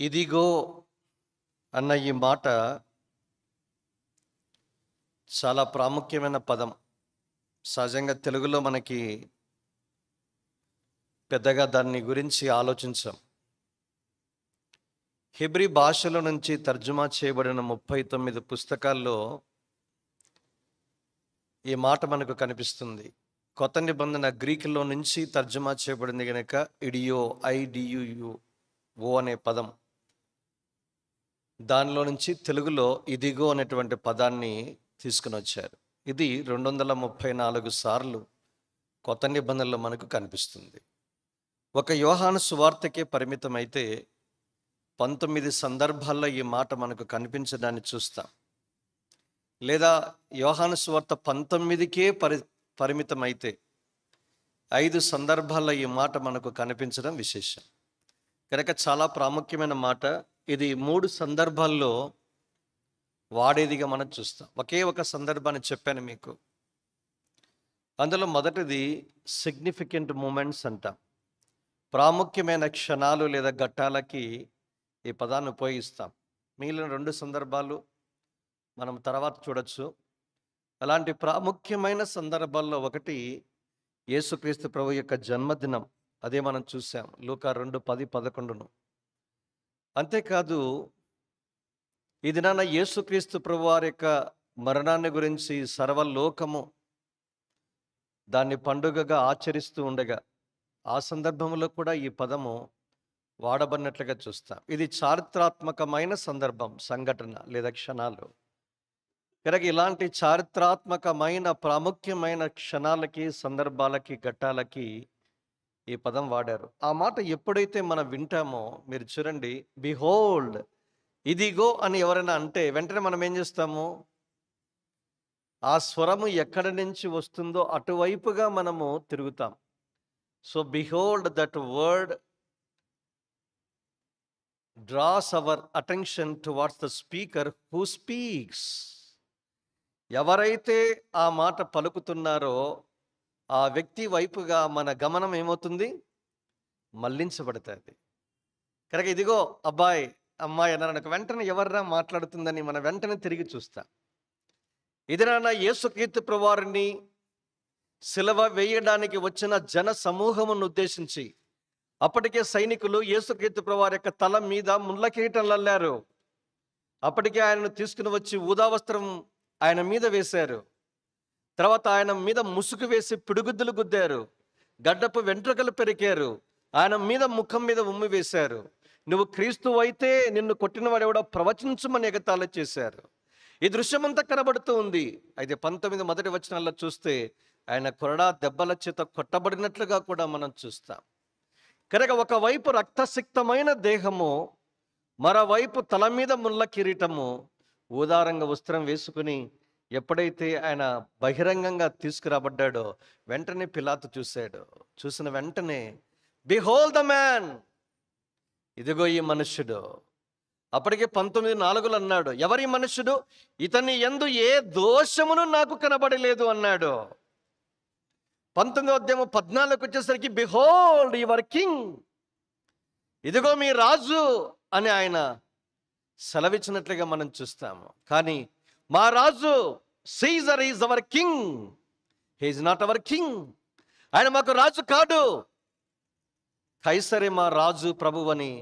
ఇదిగో అన్న ఈ మాట చాలా ప్రాముఖ్యమైన పదం. సహజంగా తెలుగులో మనకి పెద్దగా దాన్ని గురించి ఆలోచించాం. హెబ్రీ భాషలో నుంచి తర్జుమా చేయబడిన 39 పుస్తకాల్లో ఈ మాట మనకు కనిపిస్తుంది. కొత్త నిబంధన గ్రీకులో నుంచి తర్జుమా చేయబడింది గనక ఇడియో ఓ అనే పదం, దానిలో నుంచి తెలుగులో ఇదిగో అనేటువంటి పదాన్ని తీసుకుని వచ్చారు. ఇది 234 సార్లు కొత్త నిబంధనలో మనకు కనిపిస్తుంది. ఒక యోహాను సువార్తకే పరిమితమైతే 19 సందర్భాల్లో ఈ మాట మనకు కనిపించడాన్ని చూస్తాం. లేదా యోహాను సువార్త 19కే పరిమితమైతే 5 సందర్భాల్లో ఈ మాట మనకు కనిపించడం విశేషం. కనుక చాలా ప్రాముఖ్యమైన మాట. ఇది 3 సందర్భాల్లో వాడేదిగా మనం చూస్తాం. ఒకే ఒక సందర్భాన్ని చెప్పాను మీకు. అందులో మొదటిది సిగ్నిఫికెంట్ మూమెంట్స్ అంటాం. ప్రాముఖ్యమైన క్షణాలు లేదా ఘట్టాలకి ఈ పదాన్ని ఉపయోగిస్తాం. మిగిలిన 2 సందర్భాలు మనం తర్వాత చూడొచ్చు. అలాంటి ప్రాముఖ్యమైన సందర్భాల్లో ఒకటి యేసుక్రీస్తు ప్రభు యొక్క జన్మదినం. అదే మనం చూసాం లూకా 2:10-11. అంతేకాదు ఈ దినాన యేసుక్రీస్తు ప్రభు వారి యొక్క మరణాన్ని గురించి సర్వలోకము దాన్ని పండుగగా ఆచరిస్తూ ఉండగా ఆ సందర్భంలో కూడా ఈ పదము వాడబడినట్లుగా చూస్తాం. ఇది చారిత్రాత్మకమైన సందర్భం, సంఘటన లేదా క్షణాలు. కనుక ఇలాంటి చారిత్రాత్మకమైన ప్రాముఖ్యమైన క్షణాలకి, సందర్భాలకి, ఘట్టాలకి ఈ పదం వాడారు. ఆ మాట ఎప్పుడైతే మనం వింటామో మీరు చూడండి, బిహోల్డ్ ఇదిగో అని ఎవరైనా అంటే వెంటనే మనం ఏం చేస్తాము? ఆ స్వరము ఎక్కడి నుంచి వస్తుందో అటువైపుగా మనము తిరుగుతాం. So behold that word draws our attention towards the speaker who speaks. ఎవరైతే ఆ మాట పలుకుతున్నారో ఆ వ్యక్తి వైపుగా మన గమనం ఏమవుతుంది? మళ్లించబడుతుంది. కనుక ఇదిగో అబ్బాయి అమ్మాయి అన్నారనుకో, వెంటనే ఎవర్రా మాట్లాడుతుందని మనం వెంటనే తిరిగి చూస్తాం. ఇది నాన్న యేసుక్రీస్తు ప్రభువారిని సిలువ వేయడానికి వచ్చిన జన సమూహమును ఉద్దేశించి అప్పటికే సైనికులు యేసుక్రీస్తు ప్రభువారి యొక్క తల మీద ముళ్ళ కిరీటం అల్లారు. అప్పటికే ఆయనను తీసుకుని వచ్చి ఊదావస్త్రం ఆయన మీద వేశారు. తర్వాత ఆయన మీద ముసుగు వేసి పిడుగుద్దులు గుద్దారు. గడ్డపు వెంట్రుకలు పెరికారు. ఆయన మీద ముఖం మీద ఉమ్మి వేశారు. నువ్వు క్రీస్తు అయితే నిన్ను కొట్టినవాడు ఎవడో ప్రవచించమని ఎగతాళి చేశారు. ఈ దృశ్యమంతా కనబడుతూ ఉంది. అయితే 19 మొదటి వచనాల్లో చూస్తే ఆయన కొరడా దెబ్బల చేత కొట్టబడినట్లుగా కూడా మనం చూస్తాం. కనుక ఒకవైపు రక్తసిక్తమైన దేహము, మరోవైపు తల మీద ముళ్ళ కిరీటము, ఊదారంగ వస్త్రం వేసుకుని ఎప్పుడైతే ఆయన బహిరంగంగా తీసుకురాబడ్డాడో వెంటనే పిలాతు చూశాడు. చూసిన వెంటనే బిహోల్డ్ ద మ్యాన్, ఇదిగో ఈ మనుష్యుడు. అప్పటికే 19:4 అన్నాడు, ఎవరి మనుష్యుడు? ఇతని యందు ఏ దోషమును నాకు కనబడలేదు అన్నాడు. 19:14 వచ్చేసరికి బిహోల్డ్ యువర్ కింగ్, ఇదిగో మీ రాజు అని ఆయన సెలవిచ్చినట్లుగా మనం చూస్తాము. కానీ మా రాజు Caesar is our king, he is not our king. ఆయన మాకు రాజు కాడు, కైసరే మా రాజు ప్రభువు అని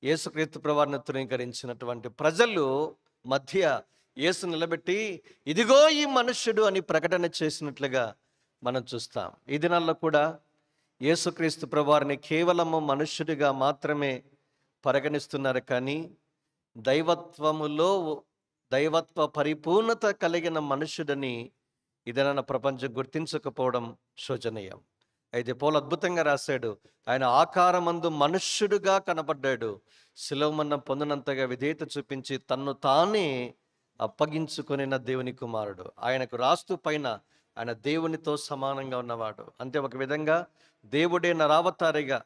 యేసుక్రీస్తు ప్రభువారిని తృణీకరించినటువంటి ప్రజలు మధ్య యేసు నిలబెట్టి ఇదిగో ఈ మనుష్యుడు అని ప్రకటన చేసినట్లుగా మనం చూస్తాం. ఈ దినాల్లో కూడా యేసుక్రీస్తు ప్రభువారిని కేవలము మనుష్యుడిగా మాత్రమే పరిగణిస్తున్నారు. కానీ దైవత్వ పరిపూర్ణత కలిగిన మనుష్యుడని ఇదైనా ప్రపంచం గుర్తించకపోవడం శోచనీయం. అయితే పౌలు అద్భుతంగా రాశాడు, ఆయన ఆకారమందు మనుష్యుడుగా కనబడ్డాడు, శిలువ మరణం పొందినంతగా విధేయత చూపించి తన్ను తానే అప్పగించుకొనిన దేవుని కుమారుడు. ఆయనకు రాస్తూ పైన ఆయన దేవునితో సమానంగా ఉన్నవాడు. అంటే ఒక విధంగా దేవుడే నరావతారిగా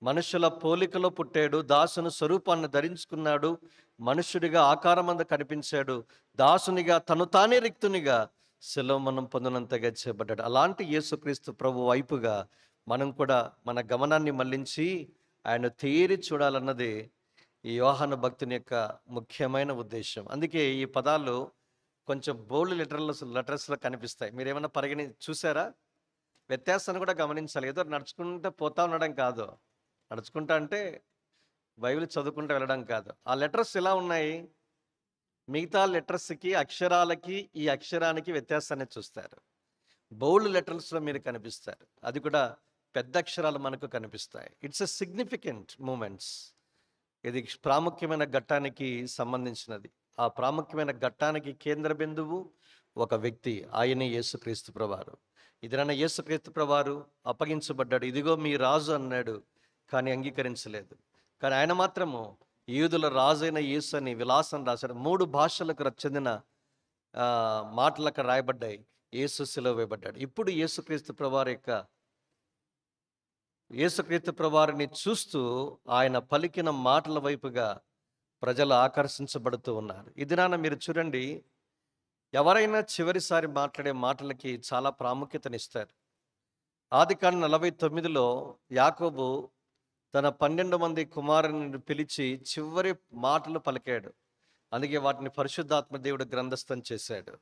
మనుషుల పోలికలో పుట్టాడు, దాసుని స్వరూపాన్ని ధరించుకున్నాడు, మనుష్యుడిగా ఆకారమందు కనిపించాడు, దాసునిగా తను తానే రిక్తునిగా శిలువ మరణం పొందినంతగా చేయబడ్డాడు. అలాంటి యేసుక్రీస్తు ప్రభు వైపుగా మనం కూడా మన గమనాన్ని మళ్లించి ఆయన తేరి చూడాలన్నదే ఈ యోహాను భక్తుని యొక్క ముఖ్యమైన ఉద్దేశం. అందుకే ఈ పదాలు కొంచెం బోల్డ్ లెటర్స్‌లో కనిపిస్తాయి. మీరేమన్నా చూసారా? వ్యత్యాసాన్ని కూడా గమనించాలి. ఏదో నడుచుకుంటూ పోతా ఉండడం కాదు. నడుచుకుంటా అంటే బైబిల్ చదువుకుంటూ వెళ్ళడం కాదు. ఆ లెటర్స్ ఎలా ఉన్నాయి? మిగతా లెటర్స్‌కి, అక్షరాలకి, ఈ అక్షరానికి వ్యత్యాసాన్ని చూస్తారు. బోల్డ్ లెటర్స్‌లో మీరు కనిపిస్తారు. అది కూడా పెద్ద అక్షరాలు మనకు కనిపిస్తాయి. It's a significant moments. ఇది ప్రాముఖ్యమైన ఘట్టానికి సంబంధించినది. ఆ ప్రాముఖ్యమైన ఘట్టానికి కేంద్ర బిందువు ఒక వ్యక్తి. ఆయనే యేసుక్రీస్తు ప్రభువారు. ఇదిరైనా యేసుక్రీస్తు ప్రభువారు అప్పగించబడ్డాడు. ఇదిగో మీ రాజు అన్నాడు, కానీ అంగీకరించలేదు. కానీ ఆయన మాత్రము యూదుల రాజైన యేసు అని విలాసం రాశాడు. 3 భాషలకు చెందిన మాటలకు రాయబడ్డాయి. యేసు సిలువ వేయబడ్డాడు. ఇప్పుడు యేసుక్రీస్తు ప్రభువారిని చూస్తూ ఆయన పలికిన మాటల వైపుగా ప్రజలు ఆకర్షించబడుతూ ఉన్నారు. ఇది నాన్న మీరు చూడండి, ఎవరైనా చివరిసారి మాట్లాడే మాటలకి చాలా ప్రాముఖ్యతనిస్తారు. ఆదికాండం 49లో యాకోబు తన 12 మంది కుమారుని పిలిచి చివరి మాటలు పలికాడు. అందుకే వాటిని పరిశుద్ధాత్మ దేవుడు గ్రంథస్థం చేశాడు.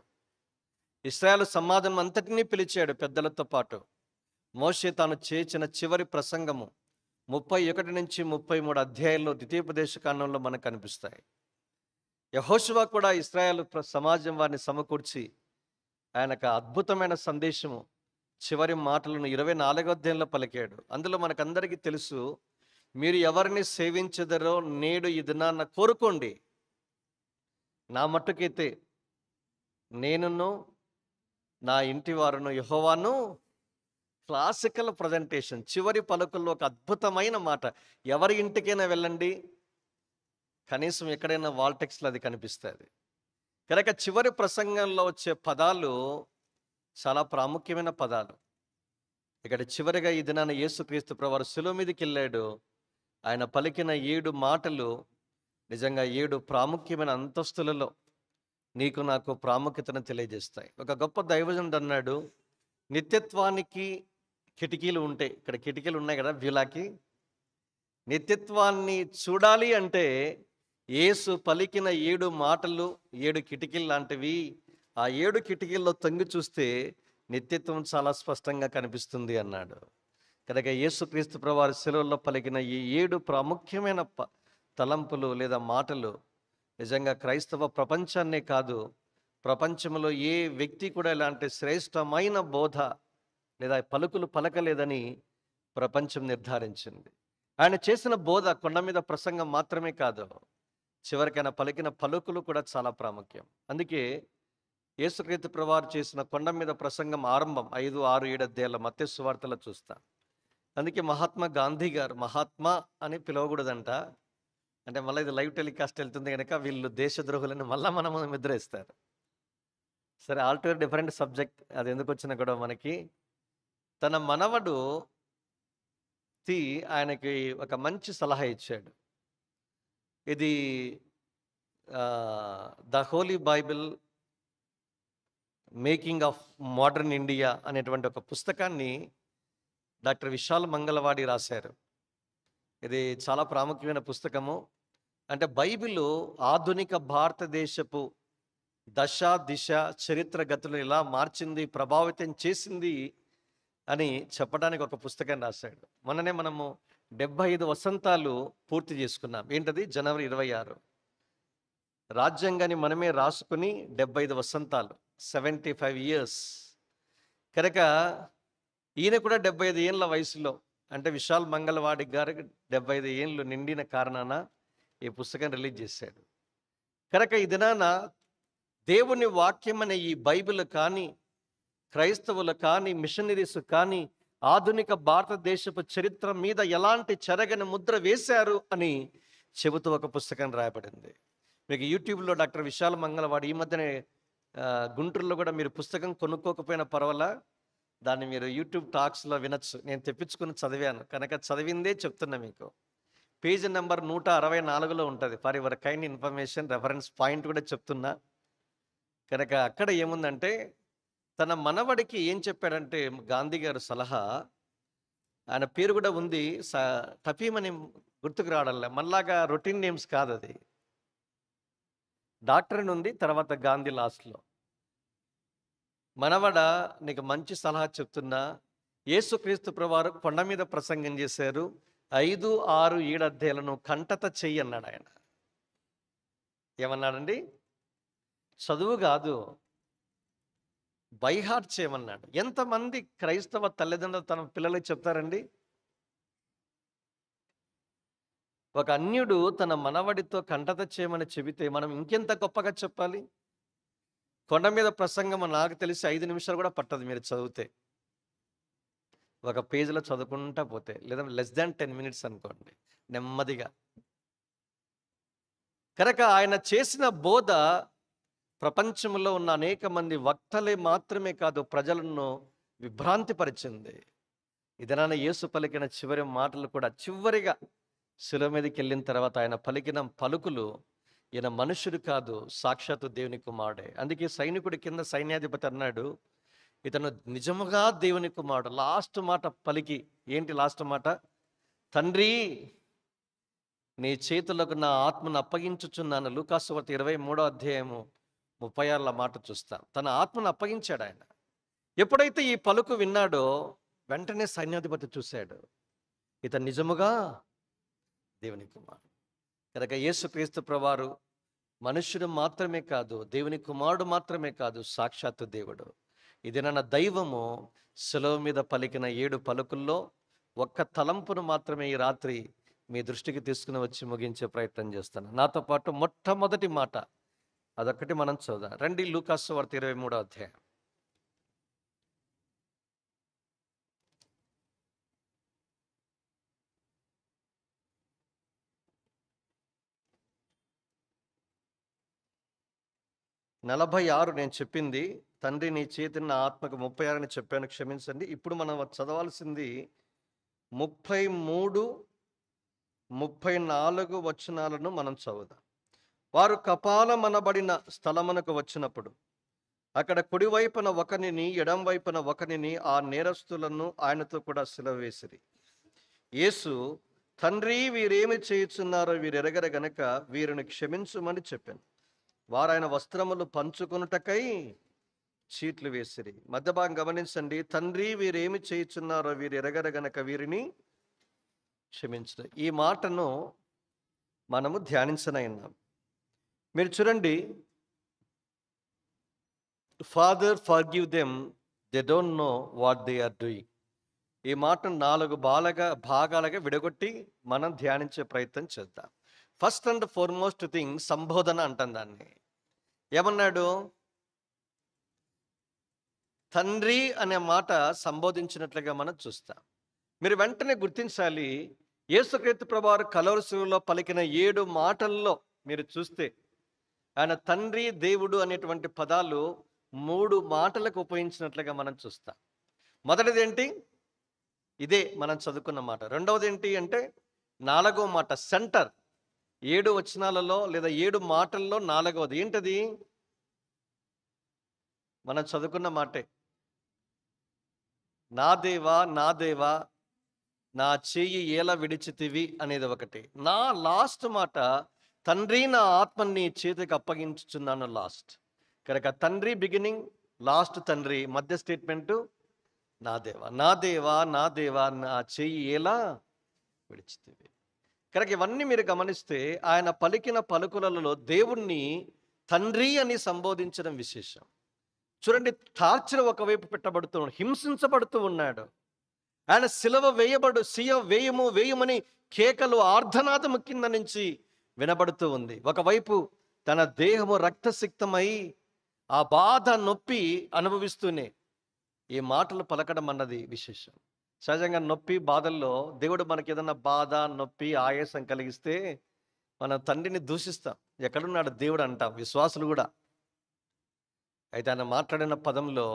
ఇశ్రాయేలు సమాజం అంతటినీ పిలిచాడు పెద్దలతో పాటు. మోషే తాను చేసిన చివరి ప్రసంగము 31 నుంచి 33 అధ్యాయాల్లో ద్వితీయోపదేశ కాండంలో మనకు కనిపిస్తాయి. యెహోషువ కూడా ఇశ్రాయేలు సమాజం వారిని సమకూర్చి ఆయనకు అద్భుతమైన సందేశము చివరి మాటలను 24వ అధ్యాయంలో పలికాడు. అందులో మనకందరికీ తెలుసు, మీరు ఎవరిని సేవించదరో నేడు ఈ దినాన కోరుకోండి. నా మట్టుకైతే నేనును నా ఇంటి వారును యెహోవాను. Classical presentation. చివరి పలుకుల్లో ఒక అద్భుతమైన మాట. ఎవరి ఇంటికైనా వెళ్ళండి, కనీసం ఎక్కడైనా వాల్ టెక్స్ట్లో అది కనిపిస్తుంది. కనుక చివరి ప్రసంగంలో వచ్చే పదాలు చాలా ప్రాముఖ్యమైన పదాలు. ఇక్కడ చివరిగా ఈ దినాన యేసుక్రీస్తు ప్రభువారు శిలువ మీదకి వెళ్ళాడు. ఆయన పలికిన 7 మాటలు నిజంగా 7 ప్రాముఖ్యమైన అంతస్తులలో నీకు నాకు ప్రాముఖ్యతను తెలియజేస్తాయి. ఒక గొప్ప దైవజనుడు అన్నాడు, నిత్యత్వానికి కిటికీలు ఉంటాయి. ఇక్కడ కిటికీలు ఉన్నాయి కదా వ్యూలాకి. నిత్యత్వాన్ని చూడాలి అంటే యేసు పలికిన 7 మాటలు 7 కిటికీలు లాంటివి. ఆ 7 కిటికీల్లో తొంగి చూస్తే నిత్యత్వం చాలా స్పష్టంగా కనిపిస్తుంది అన్నాడు. కనుక యేసుక్రీస్తు ప్రభువారి శిలువలో పలికిన ఈ 7 ప్రాముఖ్యమైన తలంపులు లేదా మాటలు నిజంగా క్రైస్తవ ప్రపంచాన్నే కాదు, ప్రపంచంలో ఏ వ్యక్తి కూడా ఇలాంటి శ్రేష్టమైన బోధ లేదా పలుకులు పలకలేదని ప్రపంచం నిర్ధారించింది. ఆయన చేసిన బోధ కొండ మీద ప్రసంగం మాత్రమే కాదు, చివరికి ఆయన పలికిన పలుకులు కూడా చాలా ప్రాముఖ్యం. అందుకే యేసుక్రీస్తు ప్రభువారు చేసిన కొండ మీద ప్రసంగం ఆరంభం 5, 6, 7 అధ్యాయాల మత్తయి సువార్తలో చూస్తాం. అందుకే మహాత్మా గాంధీ గారు మహాత్మా అని పిలవకూడదంట. అంటే మళ్ళీ ఇది లైవ్ టెలికాస్ట్ వెళ్తుంది కనుక వీళ్ళు దేశద్రోహులని మళ్ళీ మనము నిద్రేస్తారు. సరే, ఆల్టోర్ డిఫరెంట్ సబ్జెక్ట్, అది ఎందుకు వచ్చినా కూడా మనకి. తన మనవడు ఆయనకి ఒక మంచి సలహా ఇచ్చాడు. ఇది the Holi Bible making of modern India అనేటువంటి ఒక పుస్తకాన్ని డాక్టర్ విశాల్ మంగళవాడి రాశారు. ఇది చాలా ప్రాముఖ్యమైన పుస్తకము. అంటే బైబిల్ ఆధునిక భారతదేశపు దశ దిశ చరిత్ర గతులు ఇలా మార్చింది, ప్రభావితం చేసింది అని చెప్పడానికి ఒక పుస్తకం రాశాడు. మొన్ననే మనము 75 వసంతాలు పూర్తి చేసుకున్నాం. ఏంటది? జనవరి 26. రాజ్యాంగాన్ని మనమే రాసుకుని 75 వసంతాలు, 75 ఇయర్స్. కనుక ఈయన కూడా 75 ఏళ్ళ వయసులో, అంటే విశాల్ మంగళవాడి గారికి 75 ఏళ్ళు నిండిన కారణాన ఈ పుస్తకం రిలీజ్ చేశాడు. కనుక ఈ దినాన దేవుని వాక్యం అనే ఈ బైబిల్ కానీ, క్రైస్తవులు కానీ, మిషనరీస్ కానీ ఆధునిక భారతదేశపు చరిత్ర మీద ఎలాంటి చెరగని ముద్ర వేశారు అని చెబుతూ ఒక పుస్తకం రాయబడింది. మీకు యూట్యూబ్లో డాక్టర్ విశాల్ మంగళవాడి ఈ మధ్యనే గుంటూరులో కూడా మీరు పుస్తకం కొనుక్కోకపోయినా పర్వాలా, దాన్ని మీరు యూట్యూబ్ టాక్స్లో వినొచ్చు. నేను తెప్పించుకుని చదివాను కనుక చదివిందే చెప్తున్నా మీకు. పేజీ నెంబర్ 164లో ఉంటుంది. For your kind information, reference point కూడా చెప్తున్నా. కనుక అక్కడ ఏముందంటే, తన మనవడికి ఏం చెప్పాడంటే గాంధీ గారు సలహా, ఆయన పేరు కూడా ఉంది, టఫీమని గుర్తుకు రావడంలే. మనలాగా రొటీన్ నేమ్స్ కాదది. డాక్టర్ అని ఉంది. తర్వాత గాంధీ లాస్ట్‌లో. మనవడా నీకు మంచి సలహా చెప్తున్నా. యేసుక్రీస్తు ప్రభువారు కొండ మీద ప్రసంగం చేశారు. 5, 6, 7 అధ్యాయాలను కంటత చెయ్యి అన్నాడాయన. ఏమన్నాడండి? చదువు గాదు. బై హార్ట్ చేయమన్నాడు. ఎంతమంది క్రైస్తవ తల్లిదండ్రులు తమ పిల్లలకి చెప్తారండి? ఒక అన్యుడు తన మనవడితో కంటత చేయమని చెబితే మనం ఇంకెంత గొప్పగా చెప్పాలి? కొండ మీద ప్రసంగం నాకు తెలిసి 5 నిమిషాలు కూడా పట్టదు మీరు చదివితే. ఒక పేజీలో చదువుకుంటా పోతే. లేదా లెస్ దాన్ 10 మినిట్స్ అనుకోండి. నెమ్మదిగా. కనుక ఆయన చేసిన బోధ ప్రపంచంలో ఉన్న అనేక మంది వక్తలే మాత్రమే కాదు, ప్రజలను విభ్రాంతిపరిచింది. ఇదనాన యేసు పలికిన చివరి మాటలు కూడా చివరిగా శిలువ మీదకి వెళ్ళిన తర్వాత ఆయన పలికిన పలుకులు, ఈయన మనుషుడు కాదు, సాక్షాత్తు దేవుని కుమారుడే. అందుకే సైనికుడి కింద సైన్యాధిపతి అన్నాడు, ఇతను నిజముగా దేవుని కుమారుడు. లాస్ట్ మాట పలికి, ఏంటి లాస్ట్ మాట? తండ్రి, నీ చేతులకు నా ఆత్మను అప్పగించుచున్నాను. లూకాసు వార్త 23వ అధ్యాయము 36 మాట చూస్తాం. తన ఆత్మను అప్పగించాడు ఆయన. ఎప్పుడైతే ఈ పలుకు విన్నాడో వెంటనే సైన్యాధిపతి చూశాడు, ఇతను నిజముగా దేవుని కుమారుడు. కనుక యేసుక్రీస్తు ప్రభువారు మనుష్యుడు మాత్రమే కాదు, దేవుని కుమారుడు మాత్రమే కాదు, సాక్షాత్తు దేవుడు. ఇది నన్న దైవము శిలువ మీద పలికిన 7 పలుకుల్లో ఒక్క తలంపును మాత్రమే ఈ రాత్రి మీ దృష్టికి తీసుకుని వచ్చి ముగించే ప్రయత్నం చేస్తాను. నాతో పాటు మొట్టమొదటి మాట అదొక్కటి మనం చూద్దాం. రండి, లూకాసు వార్త 23వ అధ్యాయం. నలభై 46 నేను చెప్పింది. తండ్రి నీ చేతిని నా ఆత్మకు 36 అని చెప్పాను, క్షమించండి. ఇప్పుడు మనం చదవాల్సింది 33, 34 వచనాలను మనం చదువుదాం. వారు కపాలమనబడిన స్థలమునకు వచ్చినప్పుడు అక్కడ కుడివైపున ఒకనిని, ఎడం వైపున ఒకనిని, ఆ నేరస్తులను ఆయనతో కూడా సిలువ వేసిరి. యేసు, తండ్రి, వీరేమి చేయుచున్నారో వీరు ఎరగరు గనక వీరిని క్షమించుమని చెప్పాను. వారు ఆయన వస్త్రములు పంచుకొనుటకై చీట్లు వేసిరి. మధ్య భాగం గమనించండి. తండ్రి, వీరేమి చేయుచున్నారో వీరు ఎరగరు గనక వీరిని క్షమించు. ఈ మాటను మనము ధ్యానించనైనాం. మీరు చూడండి, father forgive them, they don't know what they are doing. ఈ మాటను 4 భాగాలుగా విడగొట్టి మనం ధ్యానించే ప్రయత్నం చేద్దాం. ఫస్ట్ అండ్ ఫార్మోస్ట్ థింగ్ సంబోధన అంటాం దాన్ని. ఏమన్నాడు? తండ్రి అనే మాట సంబోధించినట్లుగా మనం చూస్తాం. మీరు వెంటనే గుర్తించాలి, యేసుక్రీస్తు ప్రభువారు కల్వరి శిలువలో పలికిన 7 మాటల్లో మీరు చూస్తే ఆయన తండ్రి, దేవుడు అనేటువంటి పదాలు 3 మాటలకు ఉపయోగించినట్లుగా మనం చూస్తాం. మొదటిది ఏంటి? ఇదే మనం చదువుకున్న మాట. రెండవది ఏంటి అంటే 4వ మాట, సెంటర్. 7 వచనాలలో లేదా 7 మాటల్లో 4వది ఏంటది? మనం చదువుకున్న మాటే. నా దేవా, నా దేవా, నా చెయ్యి ఎలా విడిచితివి అనేది ఒకటి. నా లాస్ట్ మాట, తండ్రి, నా ఆత్మని నీ చేతికి అప్పగించుచున్నాను లాస్ట్. కనుక తండ్రి బిగినింగ్, లాస్ట్ తండ్రి, మధ్య స్టేట్మెంటు నా దేవా, నా దేవా, నా దేవా, నా చెయ్యి ఎలా విడిచితివి. కనుక ఇవన్నీ మీరు గమనిస్తే ఆయన పలికిన పలుకులలో దేవుణ్ణి తండ్రి అని సంబోధించడం విశేషం. చూడండి, టార్చర్ ఒకవైపు పెట్టబడుతూ, హింసించబడుతూ ఉన్నాడు. ఆయన సిలువ వేయమని కేకలు, ఆర్ధనాదము కింద నుంచి వినబడుతూ ఉంది. ఒకవైపు తన దేహము రక్తసిక్తమై ఆ బాధ, నొప్పి అనుభవిస్తూనే ఈ మాటలు పలకడం అన్నది విశేషం. సహజంగా నొప్పి, బాధల్లో దేవుడు మనకి ఏదన్నా బాధ, నొప్పి, ఆయాసం కలిగిస్తే మన తండ్రిని దూషిస్తాం. ఎక్కడున్నాడు దేవుడు అంటాం, విశ్వాసులు కూడా. అయితే ఆయన మాట్లాడిన పదంలో,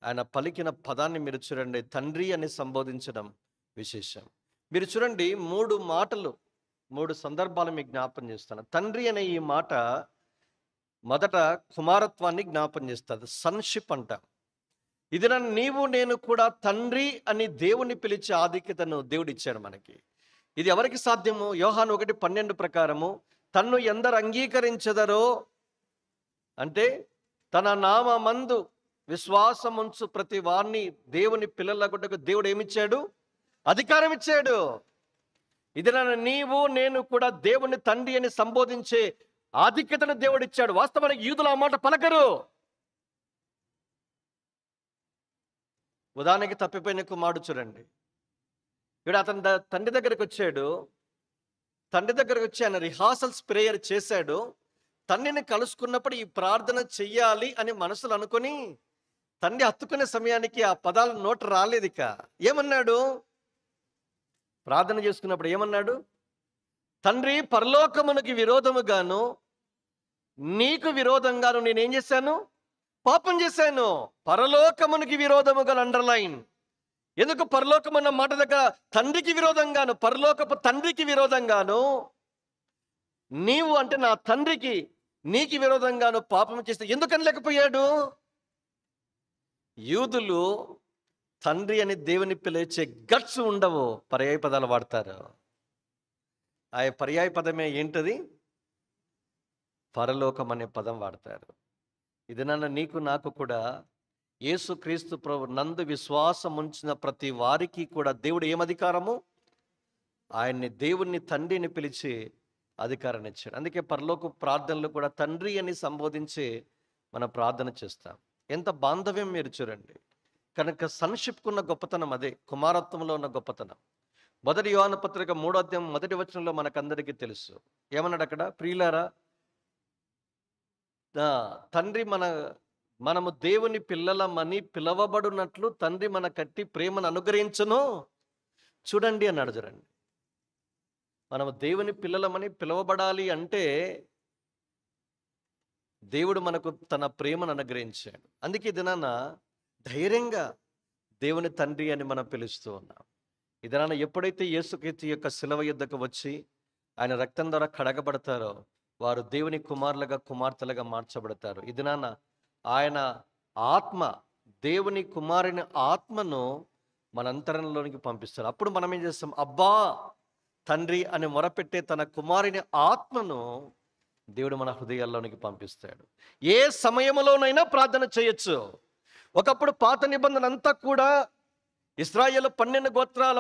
ఆయన పలికిన పదాన్ని మీరు చూడండి, తండ్రి అని సంబోధించడం విశేషం. మీరు చూడండి, 3 మాటలు, 3 సందర్భాలు మీకు జ్ఞాపం చేస్తాను. తండ్రి అనే ఈ మాట మొదట కుమారత్వాన్ని జ్ఞాపం చేస్తుంది, సన్షిప్ అంట. ఇది నీవు నేను కూడా తండ్రి అని దేవుని పిలిచే ఆధిక్యతను దేవుడు ఇచ్చాడు మనకి. ఇది ఎవరికి సాధ్యము? యోహాను 1:12 ప్రకారము తన్ను ఎందరు అంగీకరించెదరో, అంటే తన నామమందు విశ్వాసముంచు ప్రతి వారిని దేవుని పిల్లలగుటకు దేవుడు ఏమిచ్చాడు? అధికారం ఇచ్చాడు. ఇది నీవు నేను కూడా దేవుని తండ్రి అని సంబోధించే ఆధిక్యతను దేవుడిచ్చాడు. వాస్తవానికి యూదులు ఆ మాట పలకరు. ఉదాహరణకి తప్పిపోయిన కుమారుడు చూడండి. ఇప్పుడు అతని తండ్రి దగ్గరికి వచ్చాడు. తండ్రి దగ్గరకు వచ్చి ఆయన రిహార్సల్స్ ప్రేయర్ చేశాడు. తండ్రిని కలుసుకున్నప్పుడు ఈ ప్రార్థన చెయ్యాలి అని మనసులో అనుకొని తండ్రి హత్తుకునే సమయానికి ఆ పదాలు నోట రాలేదు. ఇక ఏమన్నాడు? ప్రార్థన చేసుకున్నప్పుడు ఏమన్నాడు? తండ్రి, పరలోకమునకి విరోధముగాను నీకు విరోధంగాను నేనేం చేశాను? పాపం చేశాను. పరలోకమునికి విరోధముగా అండర్లైన్. ఎందుకు పరలోకమన్న మాట దగ్గర తండ్రికి విరోధంగాను, పరలోకపు తండ్రికి విరోధంగాను, నీవు అంటే నా తండ్రికి నీకు విరోధంగాను పాపం చేస్తే ఎందుకని లేకపోయాడు? యూదులు తండ్రి అని దేవుని పిలిచే గట్స్ ఉండవు, పర్యాయ పదాలు వాడతారు. ఆ పర్యాయ పదమే ఏంటది? పరలోకం అనే పదం వాడతారు. ఇది నీకు నాకు కూడా యేసుక్రీస్తు ప్రభు నందు విశ్వాసం ఉంచిన ప్రతి వారికి కూడా దేవుడు ఏం అధికారము? ఆయన్ని దేవుణ్ణి తండ్రిని పిలిచి అధికారాన్ని ఇచ్చాడు. అందుకే పరలోక ప్రార్థనలు కూడా తండ్రి అని సంబోధించి మన ప్రార్థన చేస్తాం. ఎంత బాంధవ్యం మీరు చూడండి. కనుక సన్షిప్కున్న గొప్పతనం అదే, కుమారత్వంలో ఉన్న గొప్పతనం. 1 యోహాను పత్రిక 3వ అధ్యాయం 1వ వచనంలో మనకందరికీ తెలుసు. ఏమన్నాడు అక్కడ? ప్రియులారా, తండ్రి మనము దేవుని పిల్లలమని పిలవబడినట్లు తండ్రి మన కట్టి ప్రేమను అనుగ్రహించును చూడండి అన్నాడు. చూడండి, మనము దేవుని పిల్లలమని పిలవబడాలి అంటే దేవుడు మనకు తన ప్రేమను అనుగ్రహించాడు. అందుకే దినాన ధైర్యంగా దేవుని తండ్రి అని మనం పిలుస్తూ ఉన్నాం. ఈ దినాన ఎప్పుడైతే యేసుక్రీస్తు యొక్క శిలువ యుద్ధకు వచ్చి ఆయన రక్తం ద్వారా కడగబడతారో వారు దేవుని కుమారులుగా కుమార్తెలుగా మార్చబడతారు. ఈ దినాన ఆయన ఆత్మ, దేవుని కుమారుని ఆత్మను మన అంతరంలోనికి పంపిస్తారు. అప్పుడు మనం ఏం చేస్తాం? అబ్బా తండ్రి అని మొరపెట్టే తన కుమారుని ఆత్మను దేవుడు మన హృదయాల్లోనికి పంపిస్తాడు. ఏ సమయంలోనైనా ప్రార్థన చేయొచ్చు. ఒకప్పుడు పాత నిబంధన అంతా కూడా ఇశ్రాయేలు 12 గోత్రాల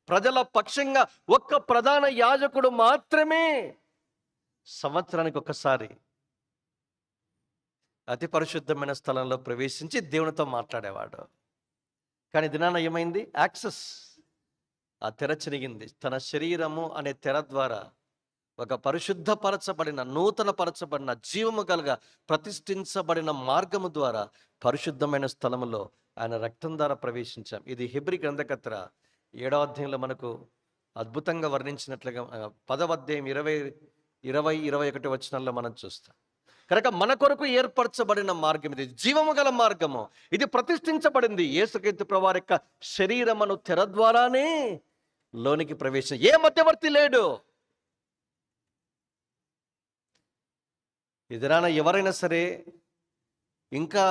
ప్రజల పక్షంగా ఒక్క ప్రధాన యాజకుడు మాత్రమే సంవత్సరానికి ఒకసారి అతి పరిశుద్ధమైన స్థలంలో ప్రవేశించి దేవునితో మాట్లాడేవాడు. కానీ దినాన ఏమైంది? యాక్సెస్, ఆ తెర చిరిగింది. తన శరీరము అనే తెర ద్వారా ఒక పరిశుద్ధపరచబడిన, నూతనపరచబడిన, జీవము కలగా ప్రతిష్ఠించబడిన మార్గము ద్వారా పరిశుద్ధమైన స్థలములో ఆయన రక్తం ద్వారా ప్రవేశించాం. ఇది హెబ్రీ గ్రంథకర్త 7వ అధ్యాయంలో మనకు అద్భుతంగా వర్ణించినట్లుగా 10వ అధ్యాయం 20-21 వచనాల్లో మనం చూస్తాం. కనుక మన కొరకు ఏర్పరచబడిన మార్గం ఇది, జీవము గల మార్గము. ఇది ప్రతిష్ఠించబడింది. యేసుక్రీస్తు ప్రభువారి యొక్క శరీరమును తెర ద్వారానే లోనికి ప్రవేశం. ఏ మధ్యవర్తి లేడు. ఎదురాన ఎవరైనా సరే ఇంకా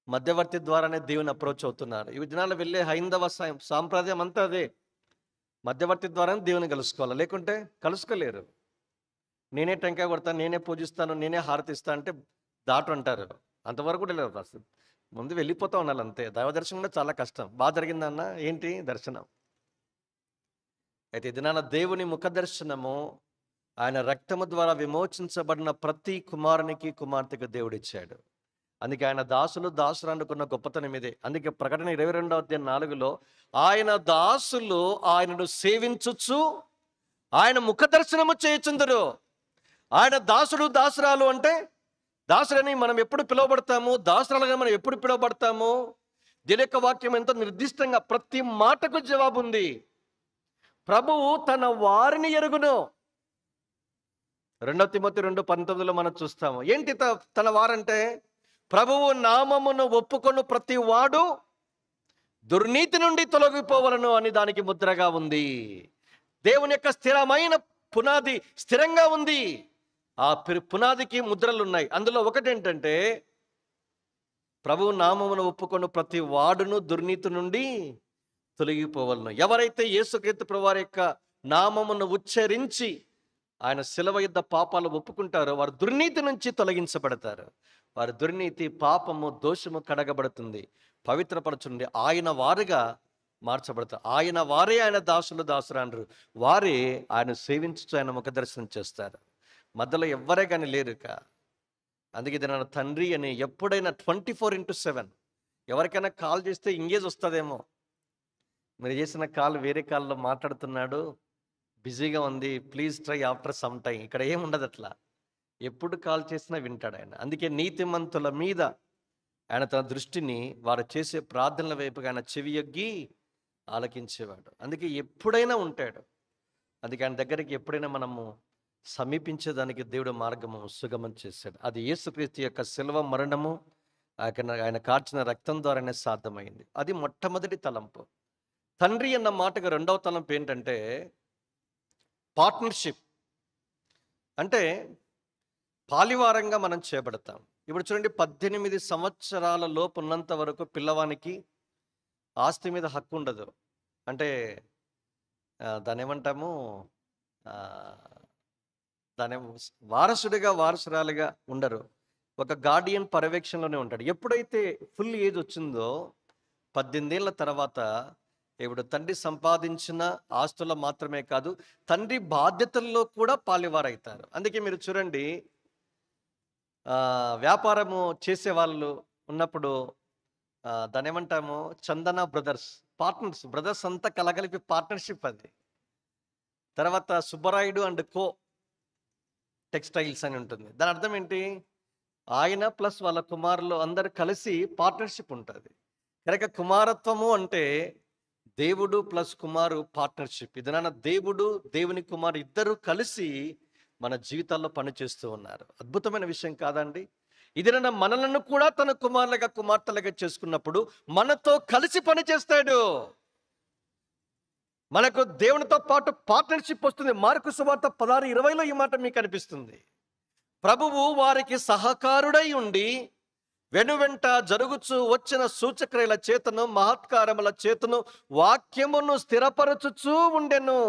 మధ్యవర్తి ద్వారానే దేవుని అప్రోచ్ అవుతున్నారు. ఈ దినాల్లో వెళ్ళే హైందవ సాంప్రదాయం అంతా అదే, మధ్యవర్తి ద్వారానే దేవుని కలుసుకోవాలి, లేకుంటే కలుసుకోలేరు. నేనే టెంకాయ కొడతాను, నేనే పూజిస్తాను, నేనే హారతిస్తా అంటే దాటు అంటారు. అంతవరకు కూడా లేదు. అసలు ముందు వెళ్ళిపోతా ఉండాలి అంతే. దైవ దర్శనం కూడా చాలా కష్టం. బాగా జరిగిందన్న ఏంటి దర్శనం. అయితే ఈ దినాన దేవుని ముఖ దర్శనము ఆయన రక్తము ద్వారా విమోచించబడిన ప్రతి కుమారునికి కుమార్తెకు దేవుడిచ్చాడు. అందుకే ఆయన దాసులు అనుకున్న గొప్పతనం ఇదే. అందుకే ప్రకటన 22వ అధ్యాయం 4లో ఆయన దాసులు ఆయనను సేవించుచు ఆయన ముఖ దర్శనము చేయుచుందురు. ఆయన దాసురాలు అంటే, దాసులని మనం ఎప్పుడు పిలువబడతాము, దాసురాలుగా మనం ఎప్పుడు పిలువబడతాము? దీని యొక్క వాక్యం ఎంతో నిర్దిష్టంగా ప్రతి మాటకు జవాబు ఉంది. ప్రభువు తన వారిని ఎరుగును. 2 తిమోతి 2:19లో మనం చూస్తాము. ఏంటి తన వారంటే? ప్రభువు నామమును ఒప్పుకొను ప్రతి వాడు దుర్నీతి నుండి తొలగిపోవలను అని దానికి ముద్రగా ఉంది. దేవుని యొక్క స్థిరమైన పునాది స్థిరంగా ఉంది. ఆ పునాదికి ముద్రలు ఉన్నాయి. అందులో ఒకటి ఏంటంటే, ప్రభువు నామమును ఒప్పుకొను ప్రతి వాడును దుర్నీతి నుండి తొలగిపోవలను. ఎవరైతే యేసుక్రీస్తు ప్రభువారి యొక్క నామమును ఉచ్చరించి ఆయన శిలువ యుద్ధ పాపాలు ఒప్పుకుంటారో వారు దుర్నీతి నుంచి తొలగించబడతారు. వారి దుర్నీతి, పాపము, దోషము కడగబడుతుంది, పవిత్రపరచుండి ఆయన వారుగా మార్చబడతారు. ఆయన వారే ఆయన దాసులు దాసురాండ్రు, వారే ఆయన సేవించుచు ఆయన ముఖ దర్శనం చేస్తారు. మధ్యలో ఎవ్వరే కానీ లేరుక. అందుకే ఇది నా తండ్రి అని ఎప్పుడైనా 24/7 ఎవరికైనా కాల్ చేస్తే ఎంగేజ్ వస్తుందేమో. మీరు చేసిన కాల్ వేరే కాల్లో మాట్లాడుతున్నాడు, బిజీగా ఉంది, please try after some time. ఇక్కడ ఏముండదు అట్లా. ఎప్పుడు కాల్ చేసినా వింటాడు ఆయన. అందుకే నీతిమంతుల మీద ఆయన తన దృష్టిని వారు చేసే ప్రార్థనల వైపుగా ఆయన చెవియొగ్గి ఆలకించేవాడు. అందుకే ఎప్పుడైనా ఉంటాడు. అందుకే ఆయన దగ్గరికి ఎప్పుడైనా మనము సమీపించేదానికి దేవుడు మార్గము సుగమం చేశాడు. అది యేసుక్రీస్తు యొక్క శిలువ మరణము, ఆయన కార్చిన రక్తం ద్వారానే సాధ్యమైంది. అది మొట్టమొదటి తలంపు. తండ్రి అన్న మాటకు రెండవ తలంపు ఏంటంటే పార్ట్నర్షిప్. అంటే పాలివారంగా మనం చేయబడతాం. ఇప్పుడు చూడండి, 18 సంవత్సరాల లోపు ఉన్నంత వరకు పిల్లవానికి ఆస్తి మీద హక్కు ఉండదు. అంటే దాన్ని ఏమంటాము, దాని వారసుడిగా వారసురాలుగా ఉండరు. ఒక గార్డియన్ పర్యవేక్షణలోనే ఉంటాడు. ఎప్పుడైతే ఫుల్ ఏజ్ వచ్చిందో 18 ఏళ్ళ తర్వాత ఇప్పుడు తండ్రి సంపాదించిన ఆస్తుల్లో మాత్రమే కాదు, తండ్రి బాధ్యతల్లో కూడా పాలివారైతారు. అందుకే మీరు చూడండి, వ్యాపారము చేసే వాళ్ళు ఉన్నప్పుడు దాన్ని ఏమంటాము, చందన బ్రదర్స్, పార్ట్నర్స్, బ్రదర్స్ అంతా కలగలిపి పార్ట్నర్షిప్ అది. తర్వాత సుబ్బరాయుడు అండ్ కో టెక్స్టైల్స్ అని ఉంటుంది. దాని అర్థం ఏంటి, ఆయన ప్లస్ వాళ్ళ కుమారులు అందరు కలిసి పార్ట్నర్షిప్ ఉంటుంది. కనుక కుమారత్వము అంటే దేవుడు ప్లస్ కుమారు పార్ట్నర్షిప్. ఇది నాన్న దేవుడు, దేవుని కుమారు ఇద్దరు కలిసి మన జీవితాల్లో పనిచేస్తూ ఉన్నారు. అద్భుతమైన విషయం కాదండి ఇది? నాన్న మనలను కూడా తన కుమారులుగా కుమార్తెలుగా చేసుకున్నప్పుడు మనతో కలిసి పనిచేస్తాడు. మనకు దేవునితో పాటు పార్ట్నర్షిప్ వస్తుంది. మార్కు సువార్త 16:20లో ఈ మాట మీకు అనిపిస్తుంది. ప్రభువు వారికి సహకారుడై ఉండి వెనువెంట జరుగుచు వచ్చిన సూచక్రియల చేతను మహత్కారముల చేతను వాక్యమును స్థిరపరచుచూ ఉండెను.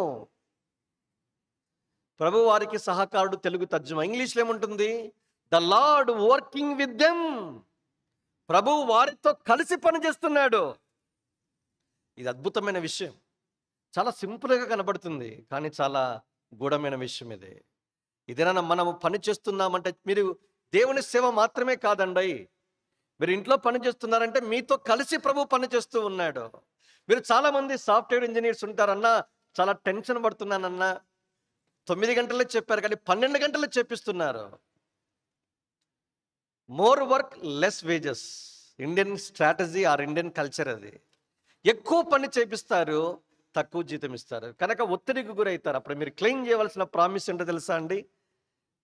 ప్రభు వారికి సహకారుడు తెలుగు తర్జుమా. ఇంగ్లీష్లో ఏముంటుంది, the lord working with them. ప్రభు వారితో కలిసి పనిచేస్తున్నాడు. ఇది అద్భుతమైన విషయం. చాలా సింపుల్గా కనబడుతుంది, కానీ చాలా గూఢమైన విషయం ఇది. ఇదేనా మనము పని చేస్తున్నామంటే, మీరు దేవుని సేవ మాత్రమే కాదండి, మీరు ఇంట్లో పని చేస్తున్నారంటే మీతో కలిసి ప్రభు పని చేస్తూ ఉన్నాడు. మీరు చాలామంది సాఫ్ట్వేర్ ఇంజనీర్స్ ఉంటారన్నా, చాలా టెన్షన్ పడుతున్నానన్నా, 9 గంటలే చెప్పారు కానీ 12 గంటలే చెప్పిస్తున్నారు. More work less wages, Indian strategy or Indian culture అది. ఎక్కువ పని చేపిస్తారు, తక్కువ జీతం ఇస్తారు, కనుక ఒత్తిడికి గురవుతారు. అప్పుడు మీరు క్లెయిమ్ చేయవలసిన ప్రామిస్ ఏంటో తెలుసా అండి?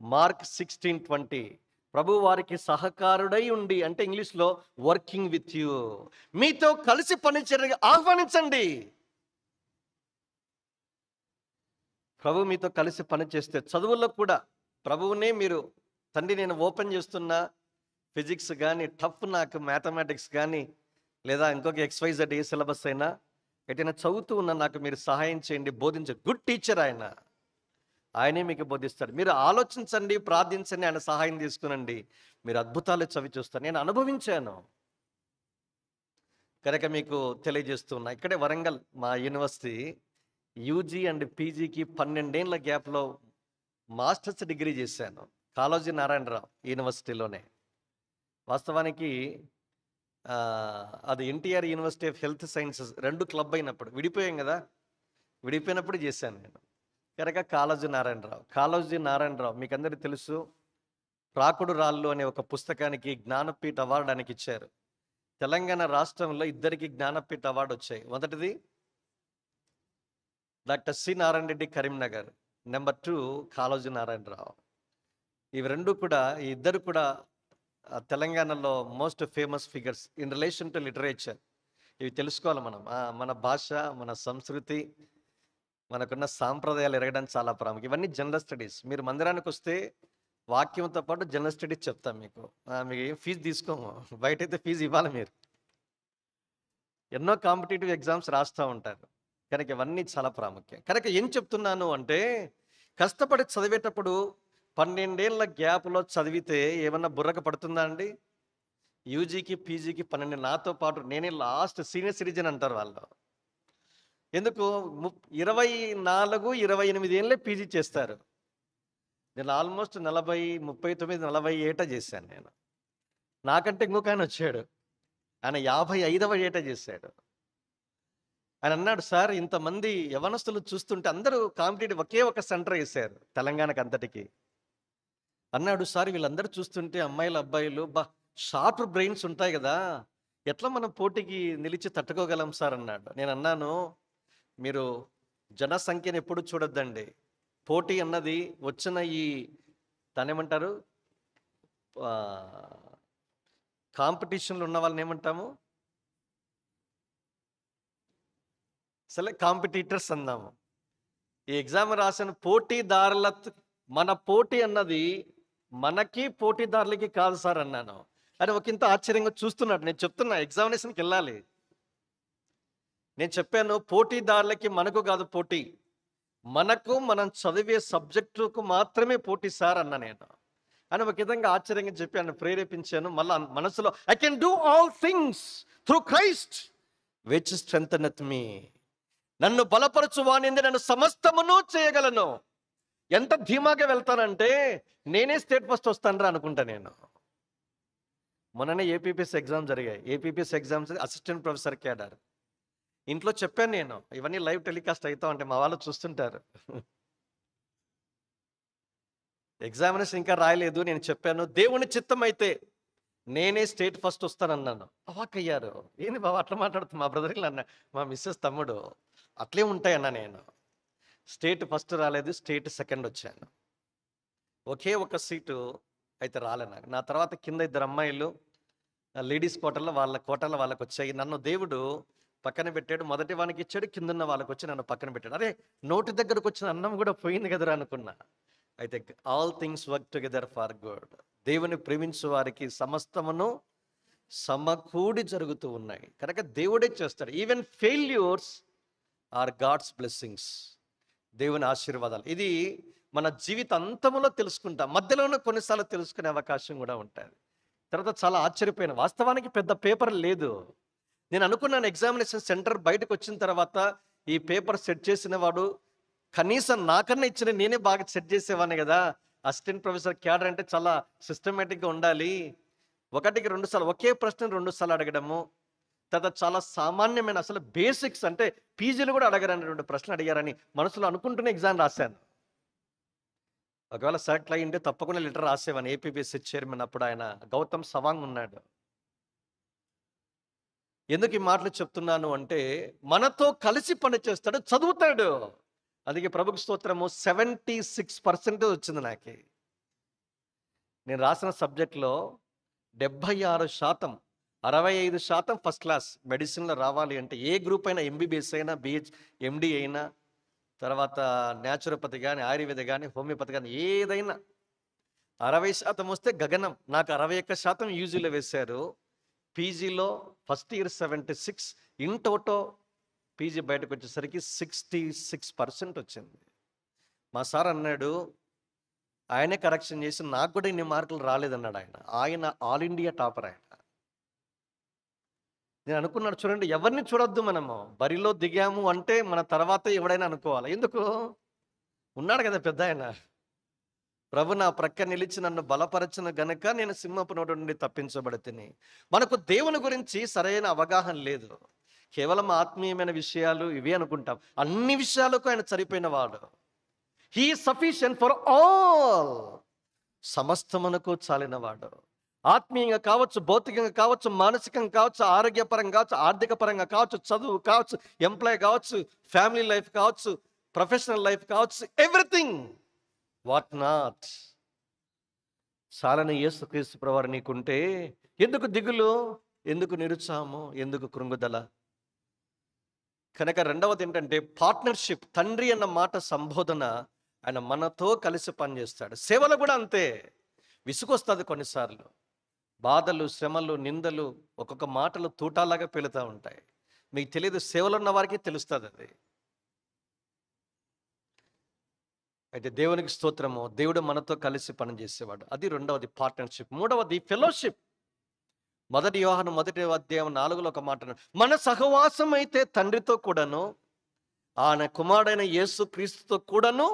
మార్క్ 16:20, ప్రభు వారికి సహకారుడై ఉండి, అంటే ఇంగ్లీష్లో వర్కింగ్ విత్ యూ, మీతో కలిసి పనిచేయడానికి ఆహ్వానించండి. ప్రభు మీతో కలిసి పని చేస్తే, చదువుల్లో కూడా ప్రభువునే మీరు, తండ్రి నేను ఓపెన్ చేస్తున్నా, ఫిజిక్స్ కానీ టఫ్, నాకు మ్యాథమెటిక్స్ కానీ లేదా ఇంకొక XYZ ఏ సిలబస్ అయినా ఎటైనా చదువుతూ ఉన్నా నాకు మీరు సహాయం చేయండి, బోధించండి. గుడ్ టీచర్ ఆయనే మీకు బోధిస్తాడు. మీరు ఆలోచించండి, ప్రార్థించండి, ఆయన సహాయం తీసుకునండి, మీరు అద్భుతాలు చవి చూస్తారు. నేను అనుభవించాను కనుక మీకు తెలియజేస్తున్నా. ఇక్కడే వరంగల్ మా యూనివర్సిటీ యూజీ అండ్ పీజీకి 12 ఏళ్ల గ్యాప్లో మాస్టర్స్ డిగ్రీ చేశాను, కాళోజీ నారాయణరావు యూనివర్సిటీలోనే. వాస్తవానికి అది NTR university of health sciences రెండు క్లబ్ అయినప్పుడు, విడిపోయాం కదా, విడిపోయినప్పుడు చేశాను నేను. కనుక కాళోజీ నారాయణరావు మీకు అందరికీ తెలుసు. ప్రాకుడు రాళ్ళు అనే ఒక పుస్తకానికి జ్ఞానపీఠ అవార్డు ఆయనకి ఇచ్చారు. తెలంగాణ రాష్ట్రంలో ఇద్దరికి జ్ఞానపీఠ అవార్డు వచ్చాయి. మొదటిది డాక్టర్ సి నారాయణ రెడ్డి కరీంనగర్, నెంబర్ 2 కాళోజీ నారాయణరావు. ఇవి రెండు కూడా, ఈ ఇద్దరు కూడా తెలంగాణలో most famous figures in relation to literature. ఇవి తెలుసుకోవాలి మనం. మన భాష, మన సంస్కృతి, మనకున్న సాంప్రదాయాలు ఎరగడానికి చాలా ప్రాముఖ్యం. ఇవన్నీ జనరల్ స్టడీస్. మీరు మందిరానికి వస్తే వాక్యంతో పాటు జనరల్ స్టడీస్ చెప్తాం మీకు. మీకు ఏం ఫీజు తీసుకోము, బయట అయితే ఫీజు ఇవ్వాలి. మీరు ఎన్నో కాంపిటేటివ్ ఎగ్జామ్స్ రాస్తూ ఉంటారు. కనుక ఇవన్నీ చాలా ప్రాముఖ్యం. కనుక ఏం చెప్తున్నాను అంటే, కష్టపడి చదివేటప్పుడు 12 ఏళ్ల గ్యాప్‌లో చదివితే ఏమన్నా బుర్రకు పడుతుందా అండి? యూజీకి, పీజీకి 12 నాతో పాటు నేనే లాస్ట్ సీనియర్ సిటిజన్ అంటారు వాళ్ళు. ఎందుకు 24, 28 ఏళ్ళే పీజీ చేస్తారు. నేను ఆల్మోస్ట్ 40, 39, 40 ఏటా చేశాను నేను. నాకంటే ఇంకొకాయన వచ్చాడు. ఆయన 55వ ఏట చేశాడు. ఆయన అన్నాడు, "సార్ ఇంతమంది యవ్వనస్తులు చూస్తుంటే అందరూ కాంపిటీటివ్ ఒకే ఒక సెంటర్ ఏశారు తెలంగాణకి అంతటికి." అన్నాడు, "సార్ వీళ్ళందరూ చూస్తుంటే అమ్మాయిలు, అబ్బాయిలు షార్ప్ బ్రెయిన్స్ ఉంటాయి గదా! ఎట్లా మనం పోటీకి నిలిచి తట్టుకోగలం సార్" అన్నాడు. నేనన్నాను, "మీరు జనసంఖ్యను ఎప్పుడు చూడొద్దండి. పోటీ అన్నది వచ్చిన ఈ దాన్నేమంటారు? ఆహ్, కాంపిటీషన్‌లో ఉన్న వాళ్ళని ఏమంటాము? సరే కాంపిటీటర్స్ అందాము. ఈ ఎగ్జామ్ రాసిన పోటీదారుల మన పోటీ అన్నది మనకి పోటీదారులకి కాదు సార్" అన్నాను. అని ఒకంత ఆశ్చర్యంగా చూస్తున్నాడు. నేను చెప్తున్నా ఎగ్జామినేషన్‌కి వెళ్ళాలి. నేను చెప్పాను, పోటీదారులకి మనకు కాదు పోటీ. మనకు మనం చదివే సబ్జెక్టుకు మాత్రమే పోటీ సార్ అన్నా నేను. అని ఒక విధంగా ఆశ్చర్యంగా చెప్పి ఆయన ప్రేరేపించాను. మళ్ళా మనసులో I can do all things through Christ which strengtheneth me. నన్ను బలపరచు వానింది నన్ను సమస్తమును చేయగలను. ఎంత ధీమాగా వెళ్తానంటే నేనే స్టేట్ ఫస్ట్ వస్తానరా అనుకుంటా నేను. మొన్ననే ఏపీపీఎస్సీ ఎగ్జామ్ జరిగాయి. APPSC exams assistant professor cadre. ఇంట్లో చెప్పాను నేను, ఇవన్నీ లైవ్ టెలికాస్ట్ అవుతా ఉంటే మా వాళ్ళు చూస్తుంటారు. ఎగ్జామినేషన్ ఇంకా రాయలేదు. నేను చెప్పాను, దేవుని చిత్తం అయితే నేనే స్టేట్ ఫస్ట్ వస్తానన్నాను. అవాక్కయ్యారు. ఏంది బాబా అట్లా మాట్లాడుతున్నా? మా బ్రదర్ అన్న, మా మిస్సెస్ తమ్ముడు, అట్లే ఉంటాయన్నా నేను. స్టేట్ ఫస్ట్ రాలేదు, స్టేట్ సెకండ్ వచ్చాను. ఒకే ఒక సీటు అయితే రాలే నాకు. నా తర్వాత కింద 2 అమ్మాయిలు లేడీస్ కోటలో వాళ్ళకి వచ్చాయి. నన్ను దేవుడు పక్కన పెట్టాడు. మొదటి వానికి ఇచ్చాడు, కిందన్న వాళ్ళకి వచ్చి నన్ను పక్కన పెట్టాడు. అరే, నోటి దగ్గరకు వచ్చిన అన్నం కూడా పోయింది కదరా అనుకున్నా. అయితే all things work together for good. దేవుని ప్రేమించు వారికి సమస్తమును సమకూడి జరుగుతూ ఉన్నాయి. కనుక దేవుడే చేస్తాడు. Even failures are God's blessings. దేవుని ఆశీర్వాదాలు. ఇది మన జీవిత అంతములో తెలుసుకుంటాం. మధ్యలోనే కొన్నిసార్లు తెలుసుకునే అవకాశం కూడా ఉంటుంది. తర్వాత చాలా ఆశ్చర్యపోయాను. వాస్తవానికి పెద్ద పేపర్ లేదు. నేను అనుకున్నాను ఎగ్జామినేషన్ సెంటర్ బయటకు వచ్చిన తర్వాత ఈ పేపర్ సెట్ చేసిన వాడు కనీసం నాకన్నా ఇచ్చిన నేనే బాగా సెట్ చేసేవాడిని కదా. అసిస్టెంట్ ప్రొఫెసర్ క్యాడర్ అంటే చాలా సిస్టమేటిక్గా ఉండాలి. 1కి 2 సార్లు ఒకే ప్రశ్న 2 సార్లు అడగడము. తర్వాత చాలా సామాన్యమైన అసలు బేసిక్స్ అంటే పీజీలు కూడా అడగరనేటువంటి ప్రశ్నలు అడిగారని మనసులో అనుకుంటూనే ఎగ్జామ్ రాశాను. ఒకవేళ సెలెక్ట్ అయ్యింటే తప్పకుండా లెటర్ రాసేవాడిని. ఏపీపీఎస్సీ చైర్మన్ అప్పుడు ఆయన గౌతమ్ సవాంగ్ ఉన్నాడు. ఎందుకు ఈ మాటలు చెప్తున్నాను అంటే, మనతో కలిసి పని చేస్తాడు, చదువుతాడు. అందుకే ప్రభుకి స్తోత్రము 76% వచ్చింది నాకి. నేను రాసిన సబ్జెక్ట్లో 76%, 65% ఫస్ట్ క్లాస్ మెడిసిన్లో రావాలి అంటే ఏ గ్రూప్ అయినా, ఎంబీబీఎస్ అయినా, ఎండి అయినా, తర్వాత న్యాచురోపతి కానీ, ఆయుర్వేద కానీ, హోమియోపతి కానీ ఏదైనా 60% వస్తే గగనం. నాకు 61% యూజీలో వేశారు. పీజీలో first year 76, in toto PG బయటకు వచ్చేసరికి 66% వచ్చింది. మా సార్ అన్నాడు, ఆయనే కరెక్షన్ చేసి నాకు కూడా ఇన్ని మార్కులు రాలేదన్నాడు ఆయన. ఆయన ఆల్ ఇండియా టాపర్ ఆయన. నేను అనుకున్నాడు, చూడండి ఎవరిని చూడొద్దు మనము. బరిలో దిగాము అంటే మన తర్వాత ఎవడైనా అనుకోవాలి. ఎందుకు? ఉన్నాడు కదా పెద్ద ఆయన. ప్రభు నా ప్రక్క నిలిచి నన్ను బలపరచిన గనుక నేను సింహపు నోటి నుండి తప్పించబడితిని. మనకు దేవుని గురించి సరైన అవగాహన లేదు. కేవలం ఆత్మీయమైన విషయాలు ఇవే అనుకుంటాం. అన్ని విషయాలకు ఆయన సరిపోయిన వాడు. He sufficient for all. సమస్తమునకు చాలినవాడు. ఆత్మీయంగా కావచ్చు, భౌతికంగా కావచ్చు, మానసికంగా కావచ్చు, ఆరోగ్యపరంగా కావచ్చు, ఆర్థిక పరంగా కావచ్చు, చదువు కావచ్చు, ఎంప్లాయ్ కావచ్చు, ఫ్యామిలీ లైఫ్ కావచ్చు, ప్రొఫెషనల్ లైఫ్ కావచ్చు, ఎవ్రీథింగ్. వాట్ నాట్ చాలని యేసుక్రీస్తు ప్రభువారు నీకుంటే ఎందుకు దిగులు, ఎందుకు నిరుత్సాహము, ఎందుకు కృంగుదల? కనుక రెండవది ఏంటంటే పార్ట్నర్షిప్. తండ్రి అన్న మాట సంబోధన, ఆయన మనతో కలిసి పనిచేస్తాడు. సేవలు కూడా అంతే. విసుగొస్తుంది కొన్నిసార్లు. బాధలు, శ్రమలు, నిందలు, ఒక్కొక్క మాటలు తూటాలాగా పేలుతూ ఉంటాయి. మీకు తెలియదు, సేవలు ఉన్న వారికి తెలుస్తుంది అది. అయితే దేవునికి స్తోత్రము. దేవుడు మనతో కలిసి పనిచేసేవాడు. అది రెండవది పార్ట్నర్‌షిప్. మూడవది ఫెలోషిప్. మొదటి యోహాను మొదటి అధ్యాయం 4లో ఒక మాట అన్నాడు. మన సహవాసం అయితే తండ్రితో కూడాను, ఆయన కుమారుడైన యేసు క్రీస్తుతో కూడాను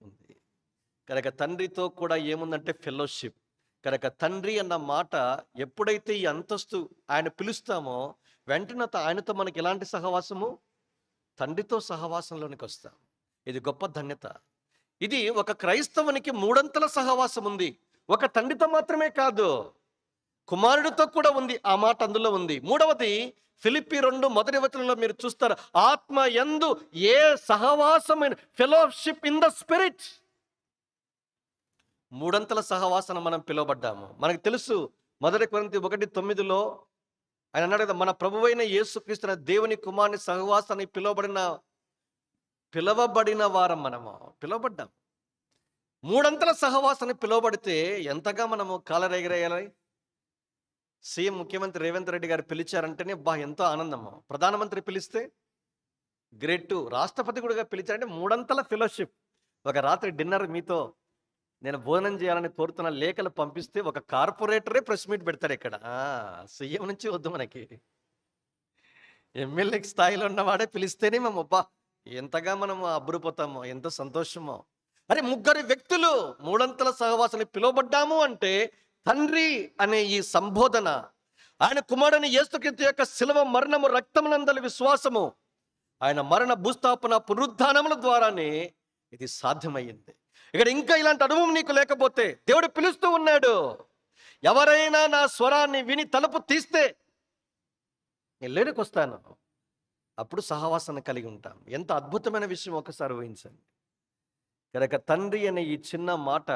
ఉంది. కనుక తండ్రితో కూడా ఏముందంటే ఫెలోషిప్. కనుక తండ్రి అన్న మాట ఎప్పుడైతే ఈ అంతస్తు ఆయన పిలుస్తామో వెంటనే ఆయనతో మనకి ఎలాంటి సహవాసము? తండ్రితో సహవాసంలోనికి వస్తాం. ఇది గొప్ప ధన్యత. ఇది ఒక క్రైస్తవునికి మూడంతల సహవాసం ఉంది. ఒక తండ్రితో మాత్రమే కాదు, కుమారుడితో కూడా ఉంది. ఆ మాట అందులో ఉంది. మూడవది ఫిలిప్పి 2 మొదటి వచనంలో మీరు చూస్తారు, ఆత్మ యందు ఏ సహవాసమైన ఫెలోషిప్ ఇన్ ద స్పిరిట్. మూడంతల సహవాసన మనం పిలువబడ్డాము. మనకు తెలుసు మొదటి కొరింథీ 1:9లో ఆయన అన్నాడు కదా, మన ప్రభువైన యేసుక్రీస్తు దేవుని కుమారుని సహవాసాన్ని పిలవబడిన వారం మనము పిలువబడ్డాం. మూడంతల సహవాసాన్ని పిలువబడితే ఎంతగా మనము కాలరెగరేయాలి. సీఎం ముఖ్యమంత్రి రేవంత్ రెడ్డి గారు పిలిచారంటేనే ఎంతో ఆనందము. ప్రధానమంత్రి పిలిస్తే గ్రేట్ 2, రాష్ట్రపతి కూడా పిలిచారంటే మూడంతల ఫెలోషిప్. ఒక రాత్రి డిన్నర్ మీతో నేను భోజనం చేయాలని కోరుతున్న లేఖలు పంపిస్తే ఒక కార్పొరేటరే ప్రెస్ మీట్ పెడతాడు ఇక్కడ. సీఎం నుంచి వద్దు మనకి, ఎమ్మెల్యే స్థాయిలో ఉన్నవాడే పిలిస్తేనే మేము ఎంతగా మనం అబ్బురిపోతామో, ఎంత సంతోషమో. అరే ముగ్గురు వ్యక్తులు మూడంతల సహవాసాన్ని పిలువబడ్డాము అంటే తండ్రి అనే ఈ సంబోధన, ఆయన కుమారుని యేసుక్రీస్తు యొక్క శిలువ మరణము రక్తమునందలి విశ్వాసము, ఆయన మరణ భూస్థాపన పునరుద్ధానముల ద్వారానే ఇది సాధ్యమయ్యింది. ఇక్కడ ఇంకా ఇలాంటి అనుభవం నీకు లేకపోతే దేవుడు పిలుస్తూ ఉన్నాడు. ఎవరైనా నా స్వరాన్ని విని తలుపు తీస్తే నేను లేనికి వస్తాను, అప్పుడు సహవాసాన్ని కలిగి ఉంటాం. ఎంత అద్భుతమైన విషయం ఒకసారి ఊహించండి. కనుక తండ్రి అనే ఈ చిన్న మాట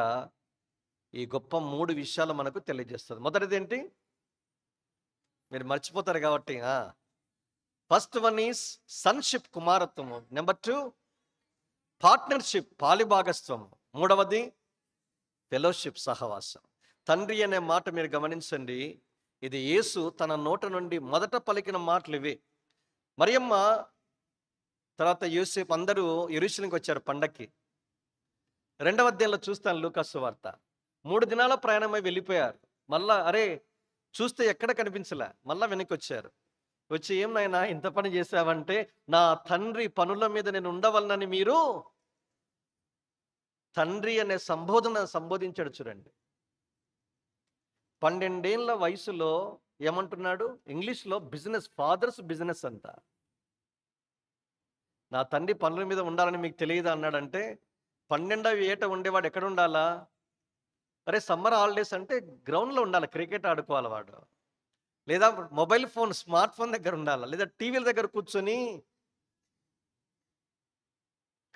ఈ గొప్ప 3 విషయాలు మనకు తెలియజేస్తుంది. మొదటిది ఏంటి? మీరు మర్చిపోతారు కాబట్టి, ఫస్ట్ వన్ ఈస్ సన్షిప్, కుమారత్వము. నెంబర్ 2 పార్ట్నర్షిప్, పాలిభాగస్త్వం. మూడవది ఫెలోషిప్, సహవాసం. తండ్రి అనే మాట మీరు గమనించండి, ఇది యేసు తన నోట నుండి మొదట పలికిన మాటలు ఇవే. మరియమ్మ తర్వాత యోసేపు అందరూ యెరూషలేముకి వచ్చారు పండక్కి. 2వ అధ్యాయంలో చూస్తాను లూకా సువార్త. 3 దినాల ప్రయాణమై వెళ్ళిపోయారు. మళ్ళా చూస్తే ఎక్కడ కనిపించలే. మళ్ళా వెనక్కి వచ్చారు. వచ్చి, ఏం నాయనా ఇంత పని చేశావంటే, నా తండ్రి పనుల మీద నేను ఉండవలనని మీరు. తండ్రి అనే సంబోధించాడు చూడండి. 12 ఏళ్ల వయసులో ఏమంటున్నాడు ఇంగ్లీష్లో? ఫాదర్స్ బిజినెస్ అంట. నా తండ్రి పనుల మీద ఉండాలని మీకు తెలియదా అన్నాడంటే, 12వ ఏట ఉండేవాడు ఎక్కడ ఉండాలా? అరే సమ్మర్ హాలిడేస్ అంటే గ్రౌండ్లో ఉండాలి, క్రికెట్ ఆడుకోవాలి వాడు, లేదా మొబైల్ ఫోన్ స్మార్ట్ ఫోన్ దగ్గర ఉండాలి, లేదా టీవీల దగ్గర కూర్చొని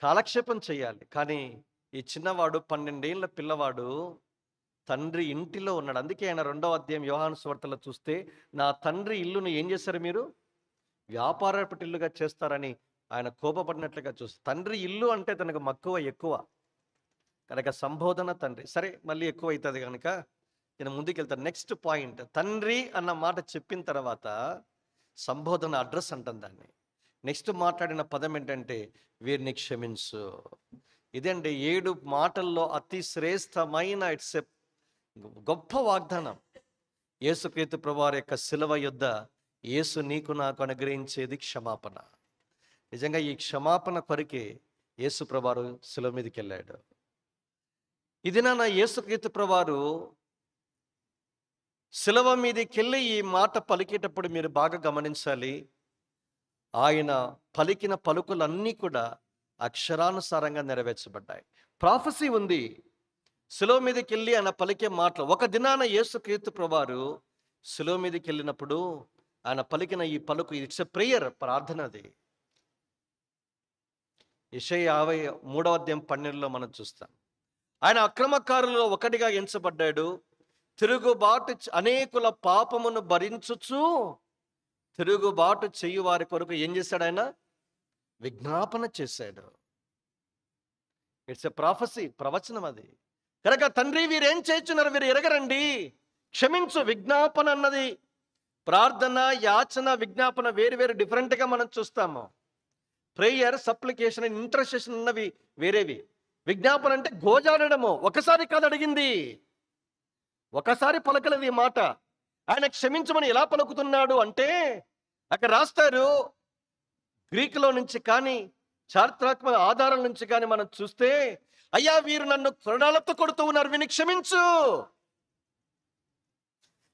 కాలక్షేపం చేయాలి. కానీ ఈ చిన్నవాడు 12 ఏళ్ల పిల్లవాడు తండ్రి ఇంటిలో ఉన్నాడు. అందుకే ఆయన 2వ అధ్యాయం యోహాను సువార్తలో చూస్తే, నా తండ్రి ఇల్లును ఏం చేశారు మీరు? వ్యాపారపు ఇల్లుగా చేస్తారని ఆయన కోపపడినట్లుగా చూస్తారు. తండ్రి ఇల్లు అంటే తనకు మక్కువ ఎక్కువ కనుక సంబోధన తండ్రి. సరే, మళ్ళీ ఎక్కువ అవుతుంది కనుక నేను ముందుకెళ్తాను. నెక్స్ట్ పాయింట్, తండ్రి అన్న మాట చెప్పిన తర్వాత సంబోధన అడ్రస్ అంటాం దాన్ని. నెక్స్ట్ మాట్లాడిన పదం ఏంటంటే, వీరిని క్షమించు. ఇదండి 7 మాటల్లో అతి శ్రేష్టమైన ఇట్స్ ఎ గొప్ప వాగ్దానం. యేసుక్రీస్తు ప్రభువారి యొక్క శిలువ యుద్ధ యేసు నీకు నాకు అనుగ్రహించేది క్షమాపణ. నిజంగా ఈ క్షమాపణ కొరికే యేసు ప్రభువారు శిలువ మీదకి వెళ్ళాడు. ఇది నా యేసుక్రీస్తు ప్రభువారు శిలువ మీదకి వెళ్ళి ఈ మాట పలికేటప్పుడు మీరు బాగా గమనించాలి. ఆయన పలికిన పలుకులన్నీ కూడా అక్షరానుసారంగా నెరవేర్చబడ్డాయి. ప్రాఫెసీ ఉంది. శిలువ మీదకి వెళ్ళి ఆయన పలికే మాటలు. ఒక దినాన యేసుక్రీస్తు ప్రభువారు శిలువ మీదకి వెళ్ళినప్పుడు ఆయన పలికిన ఈ పలుకు, ఇట్స్ ఎ ప్రేయర్, ప్రార్థన. అది యెషయా 53వ అధ్యాయం 12లో మనం చూస్తాం. ఆయన అక్రమకారులలో ఒకటిగా ఎంచబడ్డాడు. తిరుగుబాటు అనేకుల పాపమును భరించుచు తిరుగుబాటు చేయు వారి కొరకు ఏం చేశాడు? ఆయన విజ్ఞాపన చేశాడు. ఇట్స్ ఎ ప్రాఫెసీ, ప్రవచనం అది. కనుక తండ్రి వీరేం చేస్తున్నారు, వీరు ఎరగరండి, క్షమించు. విజ్ఞాపన అన్నది ప్రార్థన, యాచన, విజ్ఞాపన వేరు డిఫరెంట్గా మనం చూస్తాము. ప్రేయర్, సప్లికేషన్, ఇంటర్సెషన్ అన్నవి వేరేవి. విజ్ఞాపన అంటే గోజాడడము. ఒకసారి కాదు అడిగింది, ఒకసారి పలకలేదు ఈ మాట. ఆయన క్షమించమని ఎలా పలుకుతున్నాడు అంటే, అక్కడ రాస్తారు గ్రీకులో నుంచి కానీ చారిత్రాత్మక ఆధారాల నుంచి కానీ మనం చూస్తే, అయ్యా వీరు నన్ను కొరడాలతో కొడుతూ ఉన్నారు, వీరిని క్షమించు.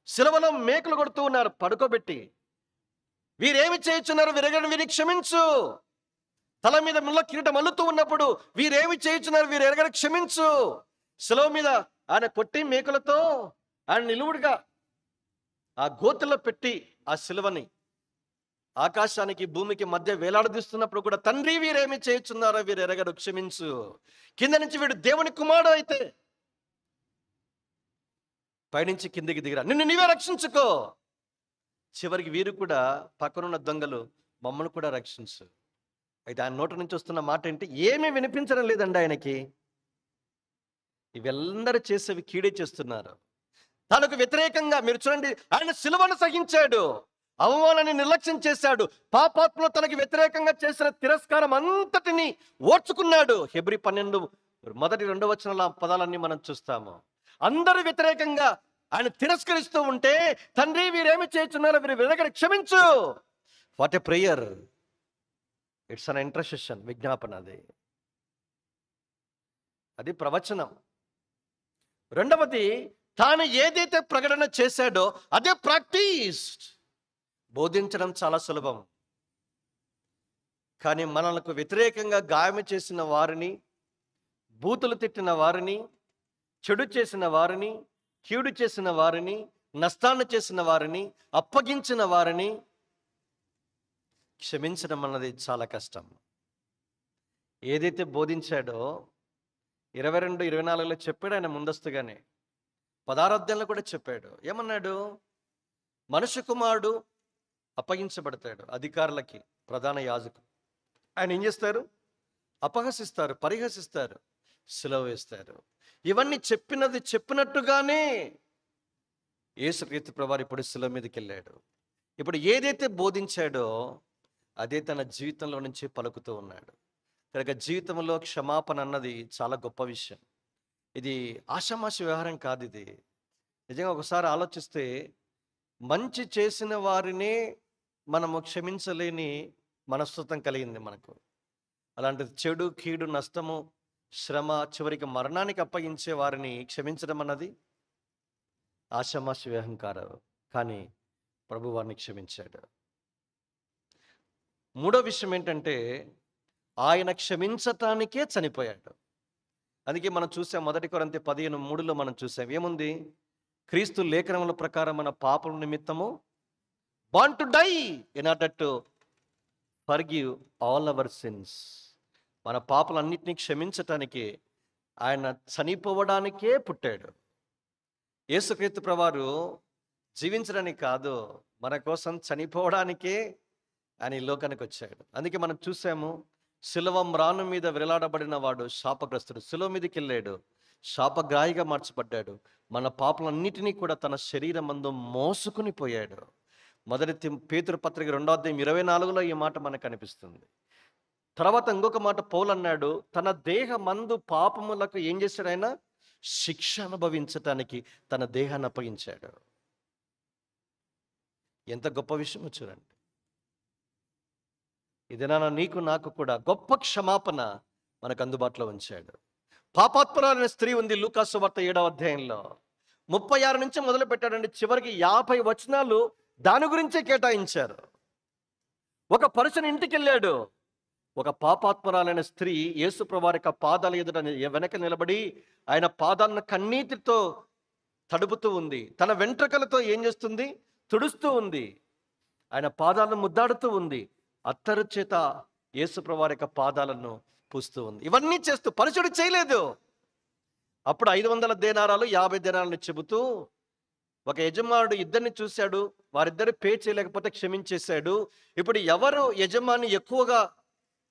శిలువలో మేకులు కొడుతూ ఉన్నారు పడుకోబెట్టి, వీరేమి చేయుచున్నారు, వీరిని క్షమించు. తల మీద ముళ్ళ కిరీటం అల్లుతూ ఉన్నప్పుడు వీరేమి చేయుచున్నారు, వీరు ఎరగని క్షమించు. శిలువ మీద ఆయన కొట్టి మేకులతో ఆయన నిలువుడుగా ఆ గోతుల్లో పెట్టి ఆ శిలువని ఆకాశానికి భూమికి మధ్య వేలాడదీస్తున్నప్పుడు కూడా, తండ్రి వీరేమి చేయుచున్నారో వీరు ఎరగరు, క్షమించు. కింద నుంచి వీడు దేవుని కుమారుడు అయితే పైనుంచి కిందికి దిగిరా, నిన్ను నీవే రక్షించుకో. చివరికి వీరు కూడా పక్కనున్న దొంగలు, మమ్మల్ని కూడా రక్షించు. అయితే ఆయన నోటి నుంచి వస్తున్న మాట ఏంటి? ఏమీ వినిపించడం లేదండి ఆయనకి. ఇవెల్లరూ చేసేవి కీడే చేస్తున్నారు. తనకు వ్యతిరేకంగా మీరు చూడండి, ఆయన సిలువను సహించాడు, అవమానాన్ని నిర్లక్ష్యం చేశాడు, పాపాత్మలో తనకి వ్యతిరేకంగా చేసిన తిరస్కారం అంతటిని ఓర్చుకున్నాడు. హెబ్రీ 12 మొదటి 2 వచనాల పదాలన్నీ మనం చూస్తాము. అందరూ వ్యతిరేకంగా ఆయన తిరస్కరిస్తూ ఉంటే, తండ్రి వీరేమి చేస్తున్నారో వీరు వెనకని క్షమించు. What a prayer! It's an intercession, విజ్ఞాపన. అది ప్రవచనం. రెండవది, తాను ఏదైతే ప్రకటన చేశాడో అదే ప్రాక్టీస్. బోధించడం చాలా సులభం, కానీ మనలకు వ్యతిరేకంగా గాయం చేసిన వారిని, బూతులు తిట్టిన వారిని, చెడు చేసిన వారిని, కీడు చేసిన వారిని, నష్టాన్ని చేసిన వారిని, అప్పగించిన వారిని క్షమించడం అన్నది చాలా కష్టం. ఏదైతే బోధించాడో 22, 24లో చెప్పాడు ఆయన ముందస్తుగానే. 16వ అధ్యాయంలో కూడా చెప్పాడు. ఏమన్నాడు? మనుష్య కుమారుడు అప్పగించబడతాడు అధికారులకి, ప్రధాన యాజకు. ఆయన ఏం చేస్తారు? అపహసిస్తారు, పరిహసిస్తారు, సిలువ వేస్తారు. ఇవన్నీ చెప్పినట్టుగానే యేసుక్రీస్తు ప్రభువారు ఇప్పుడు సిలువ మీదకి వెళ్ళాడు. ఇప్పుడు ఏదైతే బోధించాడో అదే తన జీవితంలో నుంచి పలుకుతూ ఉన్నాడు. కనుక జీవితంలో క్షమాపణ అన్నది చాలా గొప్ప విషయం. ఇది ఆషామాషి వ్యవహారం కాదు. ఇది నిజంగా ఒకసారి ఆలోచిస్తే, మంచి చేసిన వారినే మనము క్షమించలేని మనస్తత్వం కలిగింది మనకు. అలాంటిది చెడు, కీడు, నష్టము, శ్రమ, చివరికి మరణానికి అప్పగించే వారిని క్షమించడం అన్నది ఆషామాషి వ్యవహారం కాదు. కానీ ప్రభు వారిని క్షమించాడు. మూడో విషయం ఏంటంటే, ఆయన క్షమించటానికే చనిపోయాడు. అందుకే మనం చూసాం 1 కొరింథీ 15:3లో మనం చూసాం. ఏముంది? క్రీస్తు లేఖనముల ప్రకారం మన పాపల నిమిత్తము born to die in order to forgive all our sins. మన పాపలన్నిటినీ క్షమించటానికి ఆయన చనిపోవడానికే పుట్టాడు. యేసుక్రీస్తు ప్రభువారు జీవించడానికి కాదు, మన కోసం చనిపోవడానికే ఆయన ఈ లోకానికి వచ్చాడు. అందుకే మనం చూసాము, శిలువ మ్రాను మీద వేలాడబడిన వాడు శాపగ్రస్తుడు, శిలువ మీదకి వెళ్ళాడు, శాపగ్రాహిగా మార్చబడ్డాడు. మన పాపలన్నిటినీ కూడా తన శరీరమందు మోసుకుని పోయాడు. 1 పేతురు పత్రిక 2వ అధ్యాయం 24లో ఈ మాట మనకు కనిపిస్తుంది. తర్వాత ఇంకొక మాట పౌలు అన్నాడు, తన దేహమందు పాపములకు ఏం చేశాడు? ఆయన శిక్ష అనుభవించటానికి తన దేహాన్ని అప్పగించాడు. ఎంత గొప్ప విషయమో చూడండి. ఇదేనా నీకు నాకు కూడా గొప్ప క్షమాపణ మనకు అందుబాటులో ఉంచాడు. పాపాత్మురాలైన స్త్రీ ఉంది లూకాసు వార్త 7వ అధ్యాయంలో. 36 నుంచి మొదలు పెట్టాడండి, చివరికి 50 వచనాలు దాని గురించే కేటాయించారు. ఒక పరుషుని ఇంటికి వెళ్ళాడు. ఒక పాపాత్మురాలైన స్త్రీ యేసు ప్రభువారి యొక్క పాదాల ఎదుట వెనక నిలబడి ఆయన పాదాలను కన్నీటితో తడుపుతూ ఉంది. తన వెంట్రుకలతో ఏం చేస్తుంది? తుడుస్తూ ఉంది. ఆయన పాదాలను ముద్దాడుతూ ఉంది. అత్తరు చేత యేసు ప్రభువారి యొక్క పాదాలను పూస్తూ ఉంది. ఇవన్నీ చేస్తూ పరుషుడు చేయలేదు. అప్పుడు 500 దేనారాలు 50 దేనారాలు చెబుతూ, ఒక యజమానుడు ఇద్దరిని చూశాడు, వారిద్దరు పే చేయలేకపోతే క్షమించేశాడు. ఇప్పుడు ఎవరు యజమాని ఎక్కువగా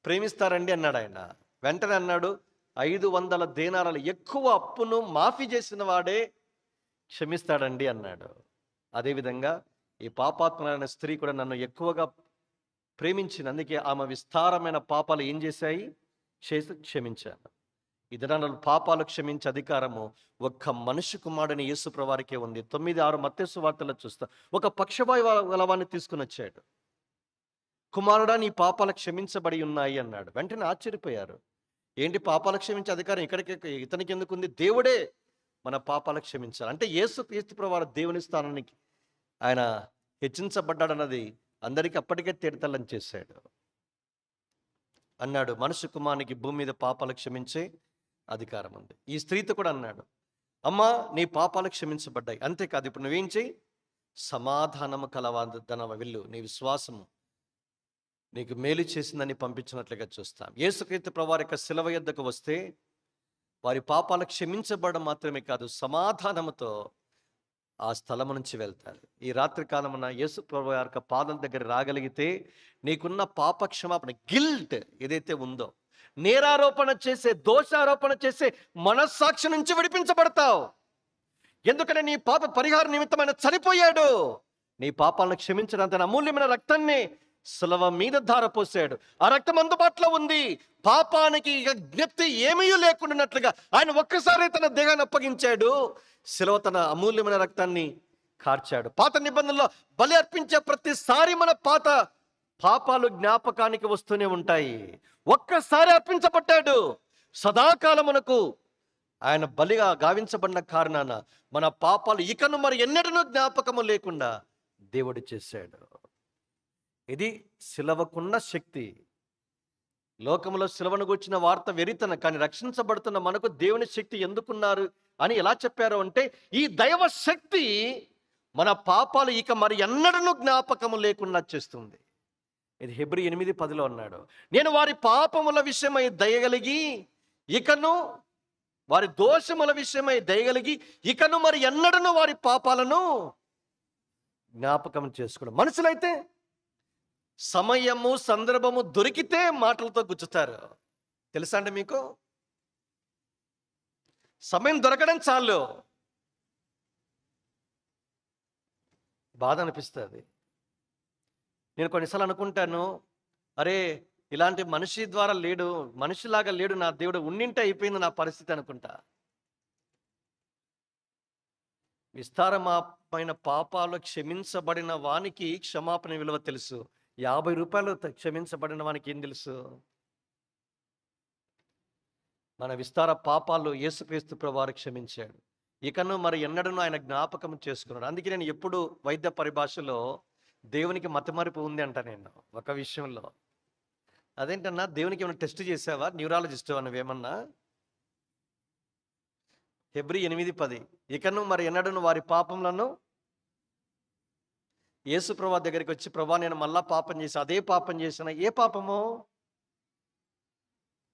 ప్రేమిస్తారండి అన్నాడు ఆయన. వెంటనే అన్నాడు, 500 దేనారాలు ఎక్కువ అప్పును మాఫీ చేసిన వాడే క్షమిస్తాడండి అన్నాడు. అదేవిధంగా ఈ పాపాత్మలైన స్త్రీ కూడా నన్ను ఎక్కువగా ప్రేమించింది, అందుకే ఆమె విస్తారమైన పాపాలు ఏం చేశాయి? చేసి క్షమించాను. ఈ దినాలలో పాపాలు క్షమించే అధికారము ఒక్క మనిషి కుమారుడైన యేసు ప్రభువారికే ఉంది. 9:6 మత్తయి సువార్తలో చూస్తాం. ఒక పక్షవాయు గలవాన్ని తీసుకుని వచ్చాడు. కుమారుడా, నీ పాపాలు క్షమించబడి ఉన్నాయి అన్నాడు. వెంటనే ఆశ్చర్యపోయారు. ఏంటి పాపాలు క్షమించే అధికారం ఇతనికి ఎందుకు ఉంది? దేవుడే మన పాపాలు క్షమించాలి. అంటే యేసుక్రీస్తు ప్రభువారు దేవుని స్థానానికి ఆయన హెచ్చించబడ్డాడన్నది అందరికీ అప్పటికే తీర్థల్లం చేశాడు. అన్నాడు, మనుష్య కుమారునికి భూమి మీద పాపాలు క్షమించే అధికారం ఉంది. ఈ స్త్రీతో కూడా అన్నాడు, అమ్మా, నీ పాపాలు క్షమించబడ్డాయి. అంతేకాదు, ఇప్పుడు నువ్వేం చేయి, సమాధానము కలవాదనవ వెళ్ళు, నీ విశ్వాసము నీకు మేలు చేసిందని పంపించినట్లుగా చూస్తాం. యేసుక్రీస్తు ప్రభువారి యొక్క శిలువ యొద్దకు వస్తే వారి పాపాలు క్షమించబడడం మాత్రమే కాదు, సమాధానముతో ఆ స్థలము నుంచి వెళ్తారు. ఈ రాత్రి కాలమున యేసు ప్రభువు యొక్క పాదల దగ్గర రాగలిగితే నీకున్న పాప క్షమాపణ, గిల్ట్ ఏదైతే ఉందో, నేరారోపణ చేసే, దోషారోపణ చేసే మనస్సాక్షి నుంచి విడిపించబడతావు. ఎందుకంటే నీ పాప పరిహార నిమిత్తమైన చనిపోయాడు. నీ పాపాలను క్షమించడానికి తన అమూల్యమైన రక్తాన్ని శిలువ మీద ధారపోసాడు. ఆ రక్తం అందుబాటులో ఉంది. పాపానికి ఇక జ్ఞప్తి ఏమీ లేకుండానట్లుగా ఆయన ఒక్కసారి తన దేహాన్ని అప్పగించాడు. శిలువ తన అమూల్యమైన రక్తాన్ని కార్చాడు. పాత నిబంధనలో బలి అర్పించే ప్రతిసారి మన పాత పాపాలు జ్ఞాపకానికి వస్తూనే ఉంటాయి. ఒక్కసారి అర్పించబడ్డాడు. సదాకాలమునకు ఆయన బలిగా గావించబడిన కారణాన మన పాపాలు ఇకను మరి ఎన్నడూ జ్ఞాపకము లేకుండా దేవుడు చేశాడు. ఇది శిలువకున్న శక్తి. లోకంలో శిలువను గూర్చిన వార్త వెరితన, కానీ రక్షించబడుతున్న మనకు దేవుని శక్తి ఎందుకున్నారు అని ఎలా చెప్పారు అంటే, ఈ దైవ శక్తి మన పాపాలు ఇక మరి ఎన్నడూ జ్ఞాపకము లేకుండా చేస్తుంది. ఇది హెబ్రీ 8:10 అన్నాడు, నేను వారి పాపముల విషయమై దయగలిగి ఇకను, వారి దోషముల విషయమై దయగలిగి ఇకను మరి ఎన్నడూ వారి పాపాలను జ్ఞాపకం చేసుకోవడం. మనుషులైతే సమయము సందర్భము దొరికితే మాటలతో గుచ్చుతారు. తెలుసా అండి మీకు? సమయం దొరకడం చాలు బాధ అనిపిస్తుంది. నేను కొన్నిసార్లు అనుకుంటాను, అరే ఇలాంటి మనిషి ద్వారా లేడు, మనిషిలాగా లేడు నా దేవుడు, ఉండింటే అయిపోయింది నా పరిస్థితి అనుకుంటా. విస్తారమైన పాపాలు క్షమించబడిన వానికి క్షమాపణ విలువ తెలుసు. 50 రూపాయలు క్షమించబడిన వానికి ఏం తెలుసు? మన విస్తార పాపాలు యేసుక్రీస్తు ప్రభువారు క్షమించాడు. ఇకను మరి ఎన్నడూ ఆయన జ్ఞాపకం చేసుకున్నాడు. అందుకే నేను ఎప్పుడు వైద్య పరిభాషలో దేవునికి మతిమరుపు ఉంది అంట. నేను ఒక విషయంలో అదేంటన్నా, దేవునికి ఏమైనా టెస్ట్ చేసావా, న్యూరాలజిస్ట్ నువ్వేమన్నా? హెబ్రీ 8:10 ఇకను మరి ఎన్నడూ వారి పాపములను, యేసు ప్రభువా దగ్గరికి వచ్చి, ప్రభువా నేను మళ్ళా పాపం చేసి, అదే పాపం చేసిన, ఏ పాపము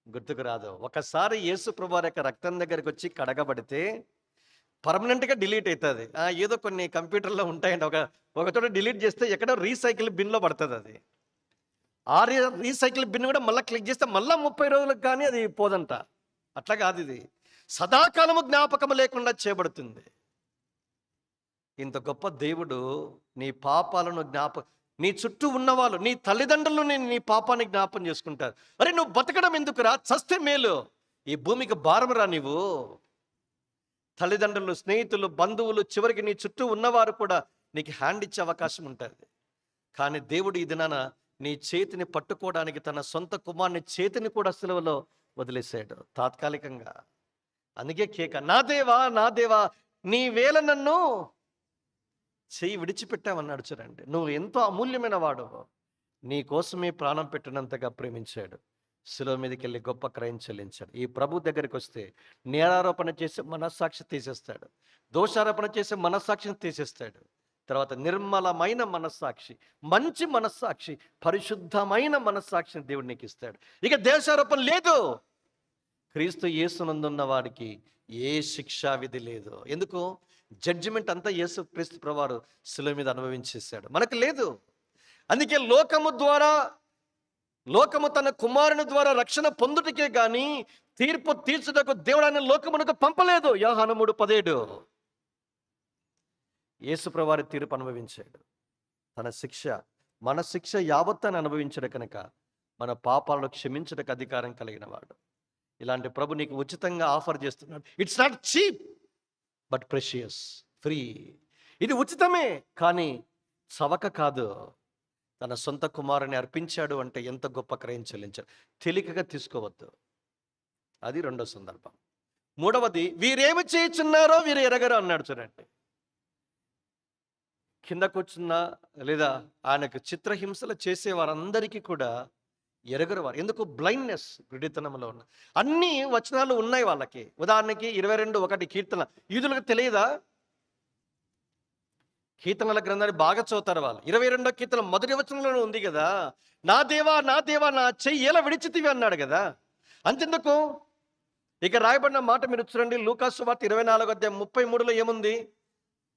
గుర్తుకు రాదు. ఒకసారి యేసు ప్రభువారి యొక్క రక్తం దగ్గరికి వచ్చి కడగబడితే పర్మనెంట్గా డిలీట్ అవుతుంది. ఏదో కొన్ని కంప్యూటర్లో ఉంటాయండి, ఒక చోట డిలీట్ చేస్తే ఎక్కడో రీసైకిల్ బిన్లో పడుతుంది. అది రీసైకిల్ బిన్ కూడా మళ్ళీ క్లిక్ చేస్తే మళ్ళీ 30 రోజులకు కానీ అది పోదంట. అట్లా కాదు, ఇది సదాకాలము జ్ఞాపకము లేకుండా చేయబడుతుంది. ఇంత గొప్ప దేవుడు నీ పాపాలను నీ చుట్టూ ఉన్నవాళ్ళు, నీ తల్లిదండ్రులు నీ పాపాన్ని జ్ఞాపం చేసుకుంటారు. అరే నువ్వు బతకడం ఎందుకురా, చస్తే మేలు, ఈ భూమికి భారమురా నీవు. తల్లిదండ్రులు, స్నేహితులు, బంధువులు, చివరికి నీ చుట్టూ ఉన్నవారు కూడా నీకు హ్యాండ్ ఇచ్చే అవకాశం ఉంటుంది. కానీ దేవుడు ఈ దినాన నీ చేతిని పట్టుకోవడానికి తన సొంత కుమారుని చేతిని కూడా సిలువలో వదిలేశాడు తాత్కాలికంగా. అందుకే కేక, నా దేవా నా దేవా నీ వేళ నన్ను చెయ్యి విడిచిపెట్టామన్నాడు. చూడండి, నువ్వు ఎంతో అమూల్యమైన వాడు, నీ కోసమే ప్రాణం పెట్టినంతగా ప్రేమించాడు. శిలువ మీదకి వెళ్ళి గొప్ప క్రయం చెల్లించాడు. ఈ ప్రభు దగ్గరికి వస్తే నేరారోపణ చేసి మనస్సాక్షి తీసేస్తాడు, దోషారోపణ చేసి మనస్సాక్షిని తీసేస్తాడు. తర్వాత నిర్మలమైన మనస్సాక్షి, మంచి మనస్సాక్షి, పరిశుద్ధమైన మనస్సాక్షిని దేవుడు నీకు ఇస్తాడు. ఇక దోషారోపణ లేదు. క్రీస్తు యేసునందున్న వాడికి ఏ శిక్షా విధి లేదు. ఎందుకు? జడ్జిమెంట్ అంతా యేసు క్రీస్తు ప్రభువారు శిలువ మీద అనుభవించేశాడు, మనకు లేదు. అందుకే లోకము తన కుమారుని ద్వారా రక్షణ పొందుటకే గాని తీర్పు తీర్చుటకు దేవుడు ఆయన లోకమునకు పంపలేదు. యోహాను 3:17 యేసు ప్రభువారి తీర్పు అనుభవించాడు. తన శిక్ష, మన శిక్ష యావత్తాన్ని అనుభవించడు కనుక మన పాపాలను క్షమించడానికి అధికారం కలిగిన వాడు. ఇలాంటి ప్రభు నీకు ఉచితంగా ఆఫర్ చేస్తున్నాడు. It's not cheap but precious, free. ఇది ఉచితమే కానీ చవక కాదు. తన సొంత కుమారుని అర్పించాడు అంటే ఎంత గొప్ప క్రయం చెల్లించాడు. తేలికగా తీసుకోవద్దు. అది రెండో సందర్భం. మూడవది, వీరేమి చేయుచున్నారో వీరు ఎరగరు అన్నాడు. చూడండి, కింద కూర్చున్న లేదా ఆయనకు చిత్రహింసలు చేసే వారందరికీ కూడా ఎరగరు వారు. ఎందుకు? బ్లైండ్నెస్, గుడితనంలో ఉన్న. అన్ని వచనాలు ఉన్నాయి వాళ్ళకి. ఉదాహరణకి 22:1 కీర్తన. యూదులకు తెలియదా? కీర్తనల గ్రంథాన్ని బాగా చదువుతారు వాళ్ళు. 22వ కీర్తన మొదటి వచనంలోనే ఉంది కదా, నా దేవా నా దేవా నా చెయ్యి ఎలా విడిచితివి అన్నాడు కదా. అంతెందుకు, ఇక రాయబడిన మాట మీరు చూడండి, లూకాసు వార్త 24:33లో ఏముంది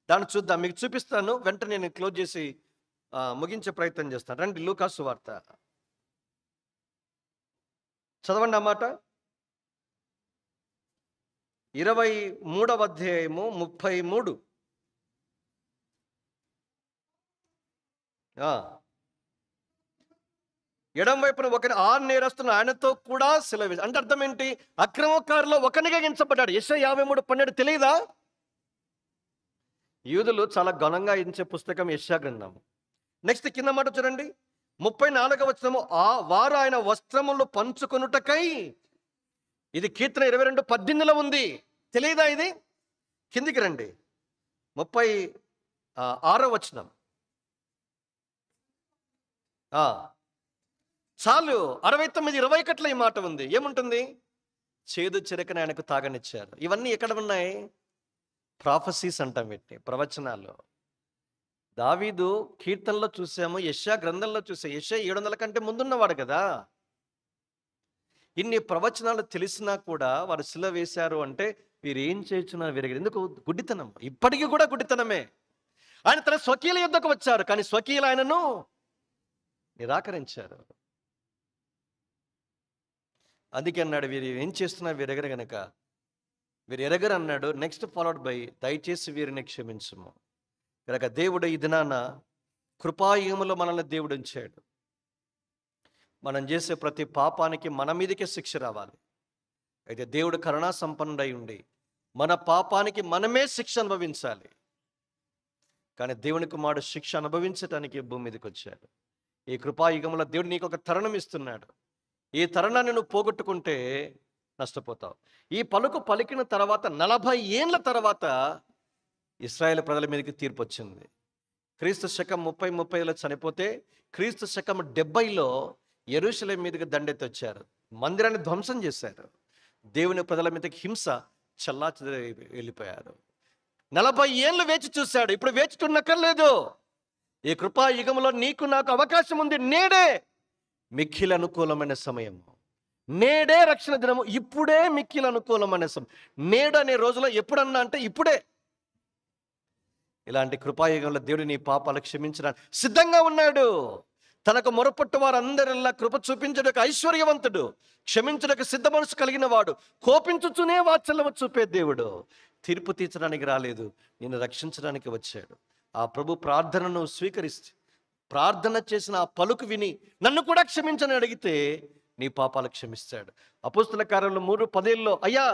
దాన్ని చూద్దాం. మీకు చూపిస్తాను, వెంటనే నేను క్లోజ్ చేసి ముగించే ప్రయత్నం చేస్తాను. రండి, లూకాసు వార్త చదవండి ఆ మాట. 23:33. ఎడం వైపున ఒకరి ఆ నేరస్తున్న ఆయనతో కూడా సిలువ వేసి. అంటే అర్థం ఏంటి? అక్రమకారులో ఒకనిగా ఎంచబడ్డాడు. యెషయా 53:12 తెలియదా? యూదులు చాలా ఘనంగా ఎంచే పుస్తకం యెషయా గ్రంథం. నెక్స్ట్ కింద మాట చూడండి, 34వ వచనము, వారు ఆయన వస్త్రములు పంచుకొనుటకై. ఇది కీర్తన 22:18లో ఉంది. తెలియదా ఇది? కిందికి రండి, 36వ వచనం. చాలు, 69:21 ఈ మాట ఉంది. ఏముంటుంది? చేదు చెరకని ఆయనకు తాగనిచ్చారు. ఇవన్నీ ఎక్కడ ఉన్నాయి? ప్రాఫసీస్ అంటాం వీటిని, ప్రవచనాలు. దావీదు కీర్తనలో చూసాము, యెషయా గ్రంథంలో చూసాము. యెషయా 700 కంటే ముందున్నవాడు కదా. ఇన్ని ప్రవచనాలు తెలిసినా కూడా వారు సిలువ వేశారు అంటే వీరు ఏం చేస్తున్నారు వీరు. ఎందుకు? గుడ్డితనం. ఇప్పటికీ కూడా గుడ్డితనమే. ఆయన తన స్వకీయుల యుద్ధకు వచ్చారు, కానీ స్వకీయులు ఆయనను నిరాకరించారు. అందుకే అన్నాడు, వీరు ఏం చేస్తున్నారు వీరు ఎరగరు గనక, వీరు ఎరగరు అన్నాడు. నెక్స్ట్ ఫాలోడ్ బై, దయచేసి వీరిని క్షమించుము. కనుక దేవుడు ఈ దినాన కృపాయుగములో మనల్ని దేవుడు ఉంచాడు. మనం చేసే ప్రతి పాపానికి మన మీదకే శిక్ష రావాలి. అయితే దేవుడు కరుణా సంపన్నుడై ఉండి మన పాపానికి మనమే శిక్ష అనుభవించాలి. కానీ దేవుని కుమారుడు శిక్ష అనుభవించటానికి భూమి మీదకి వచ్చాడు. ఈ కృపాయుగంలో దేవుడు నీకు ఒక తరుణం ఇస్తున్నాడు. ఈ తరుణాన్ని నువ్వు పోగొట్టుకుంటే నష్టపోతావు. ఈ పలుకు పలికిన తర్వాత 40 ఏండ్ల తర్వాత ఇశ్రాయేలు ప్రజల మీదకి తీర్పు వచ్చింది. క్రీస్తు శకం 30-30లో చనిపోతే, క్రీస్తు శకం 70లో యెరూషలేము మీదకి దండెత్తి వచ్చారు. మందిరాన్ని ధ్వంసం చేశారు. దేవుని ప్రజల మీదకి హింస చల్లాచెదరి వెళ్ళిపోయారు. 40 ఏళ్ళు వేచి చూశాడు. ఇప్పుడు వేచుతున్నక్కర్లేదు. ఈ కృపాయుగంలో నీకు నాకు అవకాశం ఉంది. నేడే మిక్కిలి అనుకూలమైన సమయం, నేడే రక్షణ దినము, ఇప్పుడే మిక్కిలి అనుకూలమైన సమయం. నేడు అనే రోజులో ఎప్పుడన్నా అంటే ఇప్పుడే. ఇలాంటి కృపాయుగంలో దేవుడు నీ పాపాలు క్షమించడానికి సిద్ధంగా ఉన్నాడు. తనకు మొరపట్టు వారందరిలా కృప చూపించడానికి ఐశ్వర్యవంతుడు, క్షమించడానికి సిద్ధ మనసు కలిగిన వాడు, కోపించుచునే వాత్సల్యము చూపే దేవుడు. తీర్పు తీర్చడానికి రాలేదు, నిన్ను రక్షించడానికి వచ్చాడు. ఆ ప్రభు ప్రార్థనను స్వీకరిస్తే, ప్రార్థన చేసిన ఆ పలుకు విని నన్ను కూడా క్షమించని అడిగితే నీ పాపాలు క్షమిస్తాడు. అపోస్తుల కార్యాలు 3:10లో, అయ్యా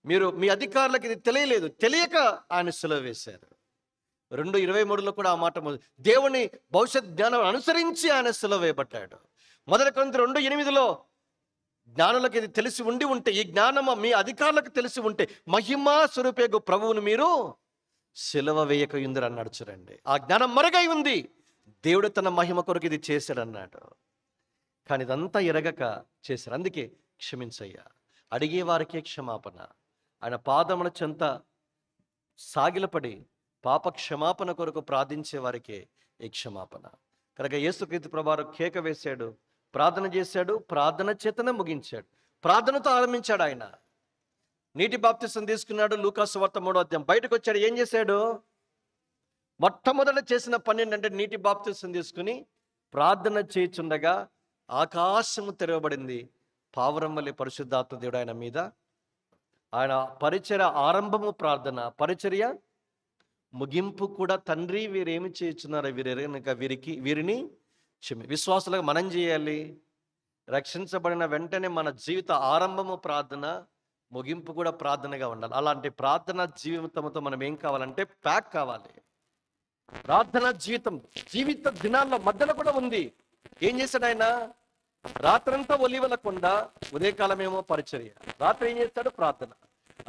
మీరు మీ అధికారులకు ఇది తెలియలేదు, తెలియక ఆయన సిలువ వేశారు. 2:23లో కూడా ఆ మాట, దేవుని భవిష్యత్ జ్ఞానం అనుసరించి ఆయన సిలువ వేయబడ్డాడు. 1 కొరింథీ 2:8లో, జ్ఞానులకు ఇది తెలిసి ఉంటే, ఈ జ్ఞానము మీ అధికారులకు తెలిసి ఉంటే మహిమా స్వరూపేగు ప్రభువును మీరు సిలువ వేయక ఉందరు అన్నాడు. చూడండి, ఆ జ్ఞానం మరుగై ఉంది. దేవుడు తన మహిమ కొరకు ఇది చేశాడు అన్నాడు. కానీ ఇదంతా ఎరగక చేశారు. అందుకే క్షమించయ్యా, అడిగే వారికే క్షమాపణ. ఆయన పాదముల చెంత సాగిలపడి పాప క్షమాపణ కొరకు ప్రార్థించే వారికే ఈ క్షమాపణ. కనుక యేసుక్రీస్తు ప్రభువారు కేక వేశాడు, ప్రార్థన చేశాడు, ప్రార్థన చేతనే ముగించాడు. ప్రార్థనతో ఆరంభించాడు. ఆయన నీటి బాప్తిసం తీసుకున్నాడు. లూకాసు వార్త 3వ అధ్యాయం. బయటకు వచ్చాడు. ఏం చేశాడు? మొట్టమొదట చేసిన పని ఏంటంటే, నీటి బాప్తిసం తీసుకుని ప్రార్థన చేయుచుండగా ఆకాశము తెరవబడింది. పావురం వలె పరిశుద్ధాత్మ దేవుడు ఆయన మీద. ఆయన పరిచర్య ఆరంభము ప్రార్థన, పరిచర్య ముగింపు కూడా తండ్రి వీరేమి చేయుచున్నారో వీరిని క్షమి. విశ్వాసులుగా మనం చేయాలి. రక్షించబడిన వెంటనే మన జీవిత ఆరంభము ప్రార్థన, ముగింపు కూడా ప్రార్థనగా ఉండాలి. అలాంటి ప్రార్థన జీవితంతో మనం ఏం కావాలంటే ప్యాక్ కావాలి. ప్రార్థన జీవిత దినాల్లో మధ్యలో కూడా ఉంది. ఏం చేశాడు ఆయన? రాత్రంతా ఒలీవల కొండ, ఉదయకాలమేమో పరిచర్య. రాత్రి ఏం చేస్తాడు? ప్రార్థన.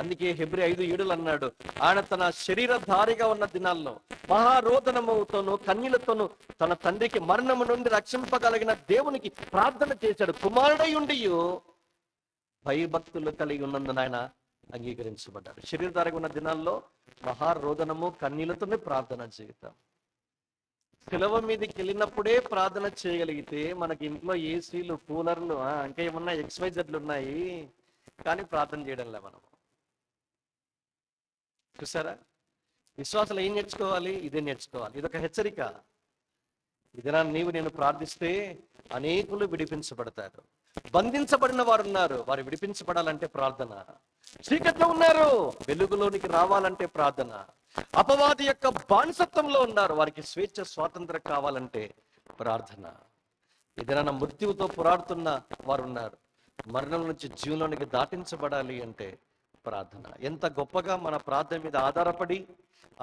అందుకే హెబ్రీ 5:7 అన్నాడు, ఆయన తన శరీరధారిగా ఉన్న దినాల్లో మహారోదనముతోను కన్నీళ్లతోను తన తండ్రికి మరణము నుండి రక్షింపగలిగిన దేవునికి ప్రార్థన చేశాడు. కుమారుడై ఉండి భయభక్తులు కలిగి ఉన్నందున ఆయన అంగీకరించబడ్డాడు. శరీరధారిగా ఉన్న దినాల్లో మహారోదనము కన్నీళ్లతోనే ప్రార్థన జీవితం. శిలువ మీదకి వెళ్ళినప్పుడే ప్రార్థన చేయగలిగితే మనకి ఇంట్లో ఏసీలు, కూలర్లు, ఇంకా ఏమన్నా XYZలు ఉన్నాయి, కానీ ప్రార్థన చేయడంలే మనం. చూసారా? విశ్వాసాలు ఏం నేర్చుకోవాలి? ఇదే నేర్చుకోవాలి. ఇదొక హెచ్చరిక. ఇదినా నీవు నేను ప్రార్థిస్తే అనేకులు విడిపించబడతారు. బంధించబడిన వారు ఉన్నారు, వారు విడిపించబడాలంటే ప్రార్థన. చీకట్లో ఉన్నారు, వెలుగులోనికి రావాలంటే ప్రార్థన. అపవాది యొక్క బానిసత్వంలో ఉన్నారు, వారికి స్వేచ్ఛ స్వాతంత్రం కావాలంటే ప్రార్థన. ఏదైనా మృత్యువుతో పోరాడుతున్న వారు ఉన్నారు, మరణం నుంచి జీవంలోనికి దాటించబడాలి అంటే ప్రార్థన. ఎంత గొప్పగా మన ప్రార్థన మీద ఆధారపడి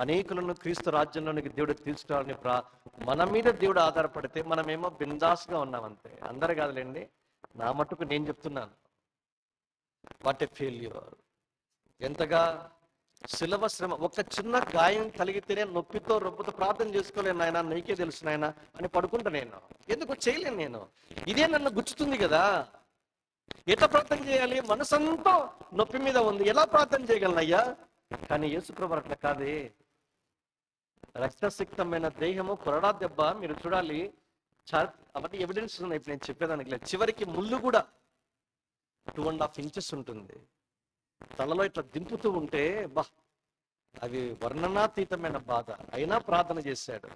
అనేకులను క్రీస్తు రాజ్యంలోనికి దేవుడు తీసుకురావాలని మన మీద దేవుడు ఆధారపడితే మనమేమో బిందాస్గా ఉన్నామంతే. అందరు కాదులేండి, నా మట్టుకు నేను చెప్తున్నాను. What a failure! ఎంతగా శిలువ శ్రమ. ఒక చిన్న గాయం కలిగితేనే నొప్పితో రొప్పుతో ప్రార్థన చేసుకోలేను నాయన, నీకే తెలుసు నాయన అని పడుకుంటా. నేను ఎందుకు చేయలేను? నేను ఇదే నన్ను గుచ్చుతుంది కదా. ఎట్లా ప్రార్థన చేయాలి? మనసంతా నొప్పి మీద ఉంది, ఎలా ప్రార్థన చేయగలనయ్యా? కానీ యేసుప్రభు అట్లా కాదే. రక్తసిక్తమైన దేహము, కొరడా దెబ్బ. మీరు చూడాలి, అవన్నీ ఎవిడెన్స్ ఉన్నాయి. ఇప్పుడు నేను చెప్పేదానికి లేదు. చివరికి ముళ్ళు కూడా 2.5 ఇంచెస్ ఉంటుంది. తలలో ఇట్లా దింపుతూ ఉంటే అవి వర్ణనాతీతమైన బాధ. అయినా ప్రార్థన చేశాడు.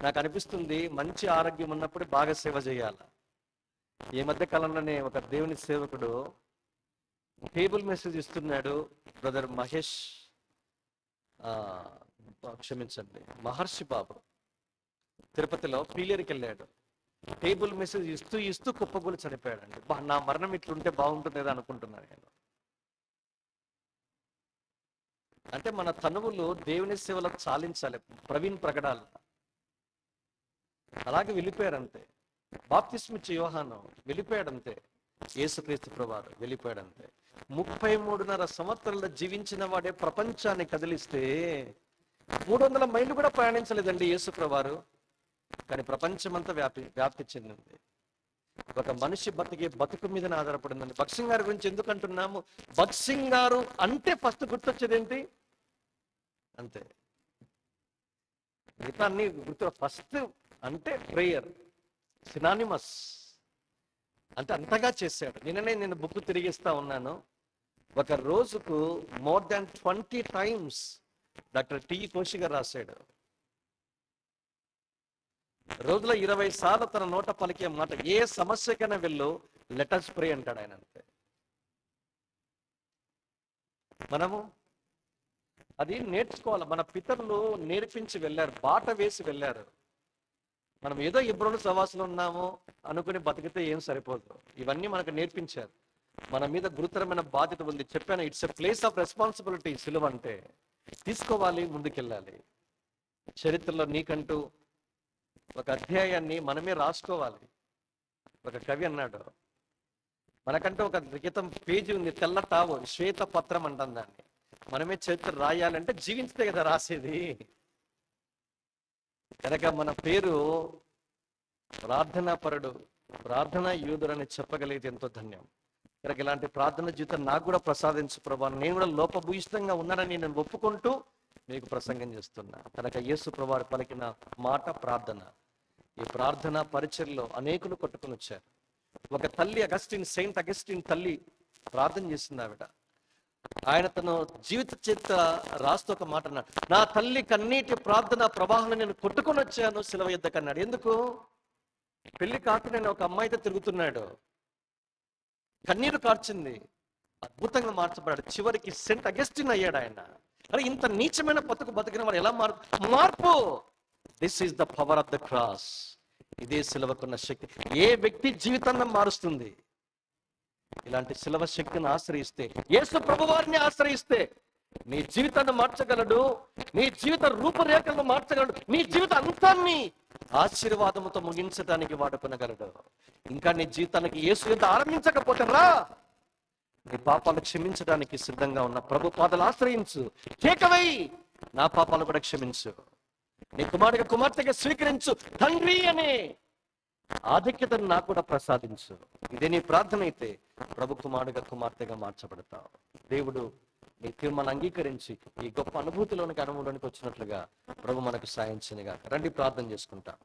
నాకు అనిపిస్తుంది, మంచి ఆరోగ్యం ఉన్నప్పుడు బాగా సేవ చేయాలి. ఈ మధ్య కాలంలోనే ఒక దేవుని సేవకుడు టేబుల్ మెసేజ్ ఇస్తున్నాడు. బ్రదర్ మహేష్, మహర్షి బాబు తిరుపతిలో పీలేరుకి వెళ్ళాడు. టేబుల్ మెసేజ్ ఇస్తూ కుప్పగూలి చనిపోయాడండి. నా మరణం ఇట్లుంటే బాగుంటుంది కదా అనుకుంటున్నాను నేను. అంటే మన తనువులు దేవుని సేవలో చాలించాలి. ప్రవీణ్ ప్రగడాలు అలాగే వెళ్ళిపోయారంతే. బాప్తిస్మిచ్చే యోహాను వెళ్ళిపోయాడంతే. యేసుక్రీస్తు ప్రభువారు వెళ్ళిపోయాడంతే. 33.5 సంవత్సరాలు జీవించిన వాడే ప్రపంచాన్ని కదిలిస్తే 300 మైళ్ళు కూడా ప్రయాణించలేదండి యేసు ప్రభువారు. కానీ ప్రపంచమంతా వ్యాప్తి చెందింది. ఒక మనిషి బతుకు మీద ఆధారపడిందండి. భక్సింగ్ గారి గురించి ఎందుకు అంటున్నాము? భక్సింగ్ గారు అంటే ఫస్ట్ గుర్తొచ్చేది ఏంటి? అంతే, మిగతా అన్ని గుర్తు. ఫస్ట్ అంటే ప్రేయర్, సినానిమస్. అంటే అంతగా చేశాడు. నేను బుక్ తిరిగిస్తా ఉన్నాను. ఒక రోజుకు more than 20 times doctor T Kosi గారు రాశాడు. రోజులో 20 సార్లు తన నోట పలికే మాట, ఏ సమస్యకైనా వెళ్ళు, లెట్ us pray అంటాడు ఆయన. అంతే. మనము అది నేర్చుకోవాలి. మన పితరులు నేర్పించి వెళ్ళారు, బాట వేసి వెళ్ళారు. మనం ఏదో ఇబ్బందులు సవాసులు ఉన్నాము అనుకుని బతికితే ఏం సరిపోదు. ఇవన్నీ మనకు నేర్పించారు. మన మీద గురుతరమైన బాధ్యత ఉంది. చెప్పాను, it's a place of responsibility. సిలువ అంటే తీసుకోవాలి, ముందుకెళ్ళాలి. చరిత్రలో నీకంటూ ఒక అధ్యాయాన్ని మనమే రాసుకోవాలి. ఒక కవి అన్నాడు, మనకంటూ ఒక లిఖితం పేజీ ఉంది, తెల్ల తావు, శ్వేత పత్రం అంటాం దాన్ని. మనమే చరిత్ర రాయాలంటే జీవించితే కదా రాసేది. కనుక మన పేరు ప్రార్థనాపరుడు, ప్రార్థనా యూదుడు అని చెప్పగలిగితే ఎంతో ధన్యం. కనుక ఇలాంటి ప్రార్థన జీవితం నాకు కూడా ప్రసాదించు ప్రభా. నేను కూడా లోపభూయిష్టంగా ఉన్నానని నేను ఒప్పుకుంటూ మీకు ప్రసంగం చేస్తున్నా. కనుక యేసు ప్రభువారు పలికిన మాట ప్రార్థన. ఈ ప్రార్థన పరిచర్లో అనేకులు కొట్టుకుని వచ్చారు. ఒక తల్లి సెయింట్ అగస్టిన్ తల్లి ప్రార్థన చేస్తుంది. ఆయన తన జీవిత చేత రాస్తూ ఒక మాట అన్నాడు, నా తల్లి కన్నీటి ప్రార్థన ప్రవాహంలో నేను కొట్టుకొని వచ్చాను శిలువ యుద్ధకు అన్నాడు. ఎందుకు? పెళ్లి కాక నేను ఒక అమ్మాయితో తిరుగుతున్నాడు, కన్నీరు కార్చింది, అద్భుతంగా మార్చబడ్డాడు. చివరికి సెయింట్ అగస్టిన్ అయ్యాడు ఆయన. అరే, ఇంత నీచమైన బతికిన వారు ఎలా మార్పు? This is the power of the cross. ఇదే సిలువకున్న శక్తి ఏ వ్యక్తి జీవితాన్ని మారుస్తుంది. ఇలాంటి సిలువ శక్తిని ఆశ్రయిస్తే, యేసు ప్రభువారిని ఆశ్రయిస్తే నీ జీవితాన్ని మార్చగలడు, నీ జీవిత రూపురేఖలను మార్చగలడు, నీ జీవిత అంతాన్ని ఆశీర్వాదముతో ముగించడానికి వాడుకొనగలడు. ఇంకా నీ జీవితానికి యేసు యుద్ధ ఆరంభించకపోతే రా, నీ పాపాలు క్షమించడానికి సిద్ధంగా ఉన్న ప్రభు పాదాలు ఆశ్రయించు. కేకవై నా పాపాలు కూడా క్షమించు, నీ కుమార్తెగా స్వీకరించు తండ్రి అనే ఆధిక్యతను నాకు కూడా ప్రసాదించు. ఇదే నీ ప్రార్థన అయితే ప్రభు కుమార్తెగా మార్చబడతావు. దేవుడు నీ తీర్మానం అంగీకరించి ఈ గొప్ప అనుభూతిలోనికి అనుభవంలోనికి వచ్చినట్లుగా ప్రభు మనకు సాయం చేయగా రండి ప్రార్థన చేసుకుంటాం.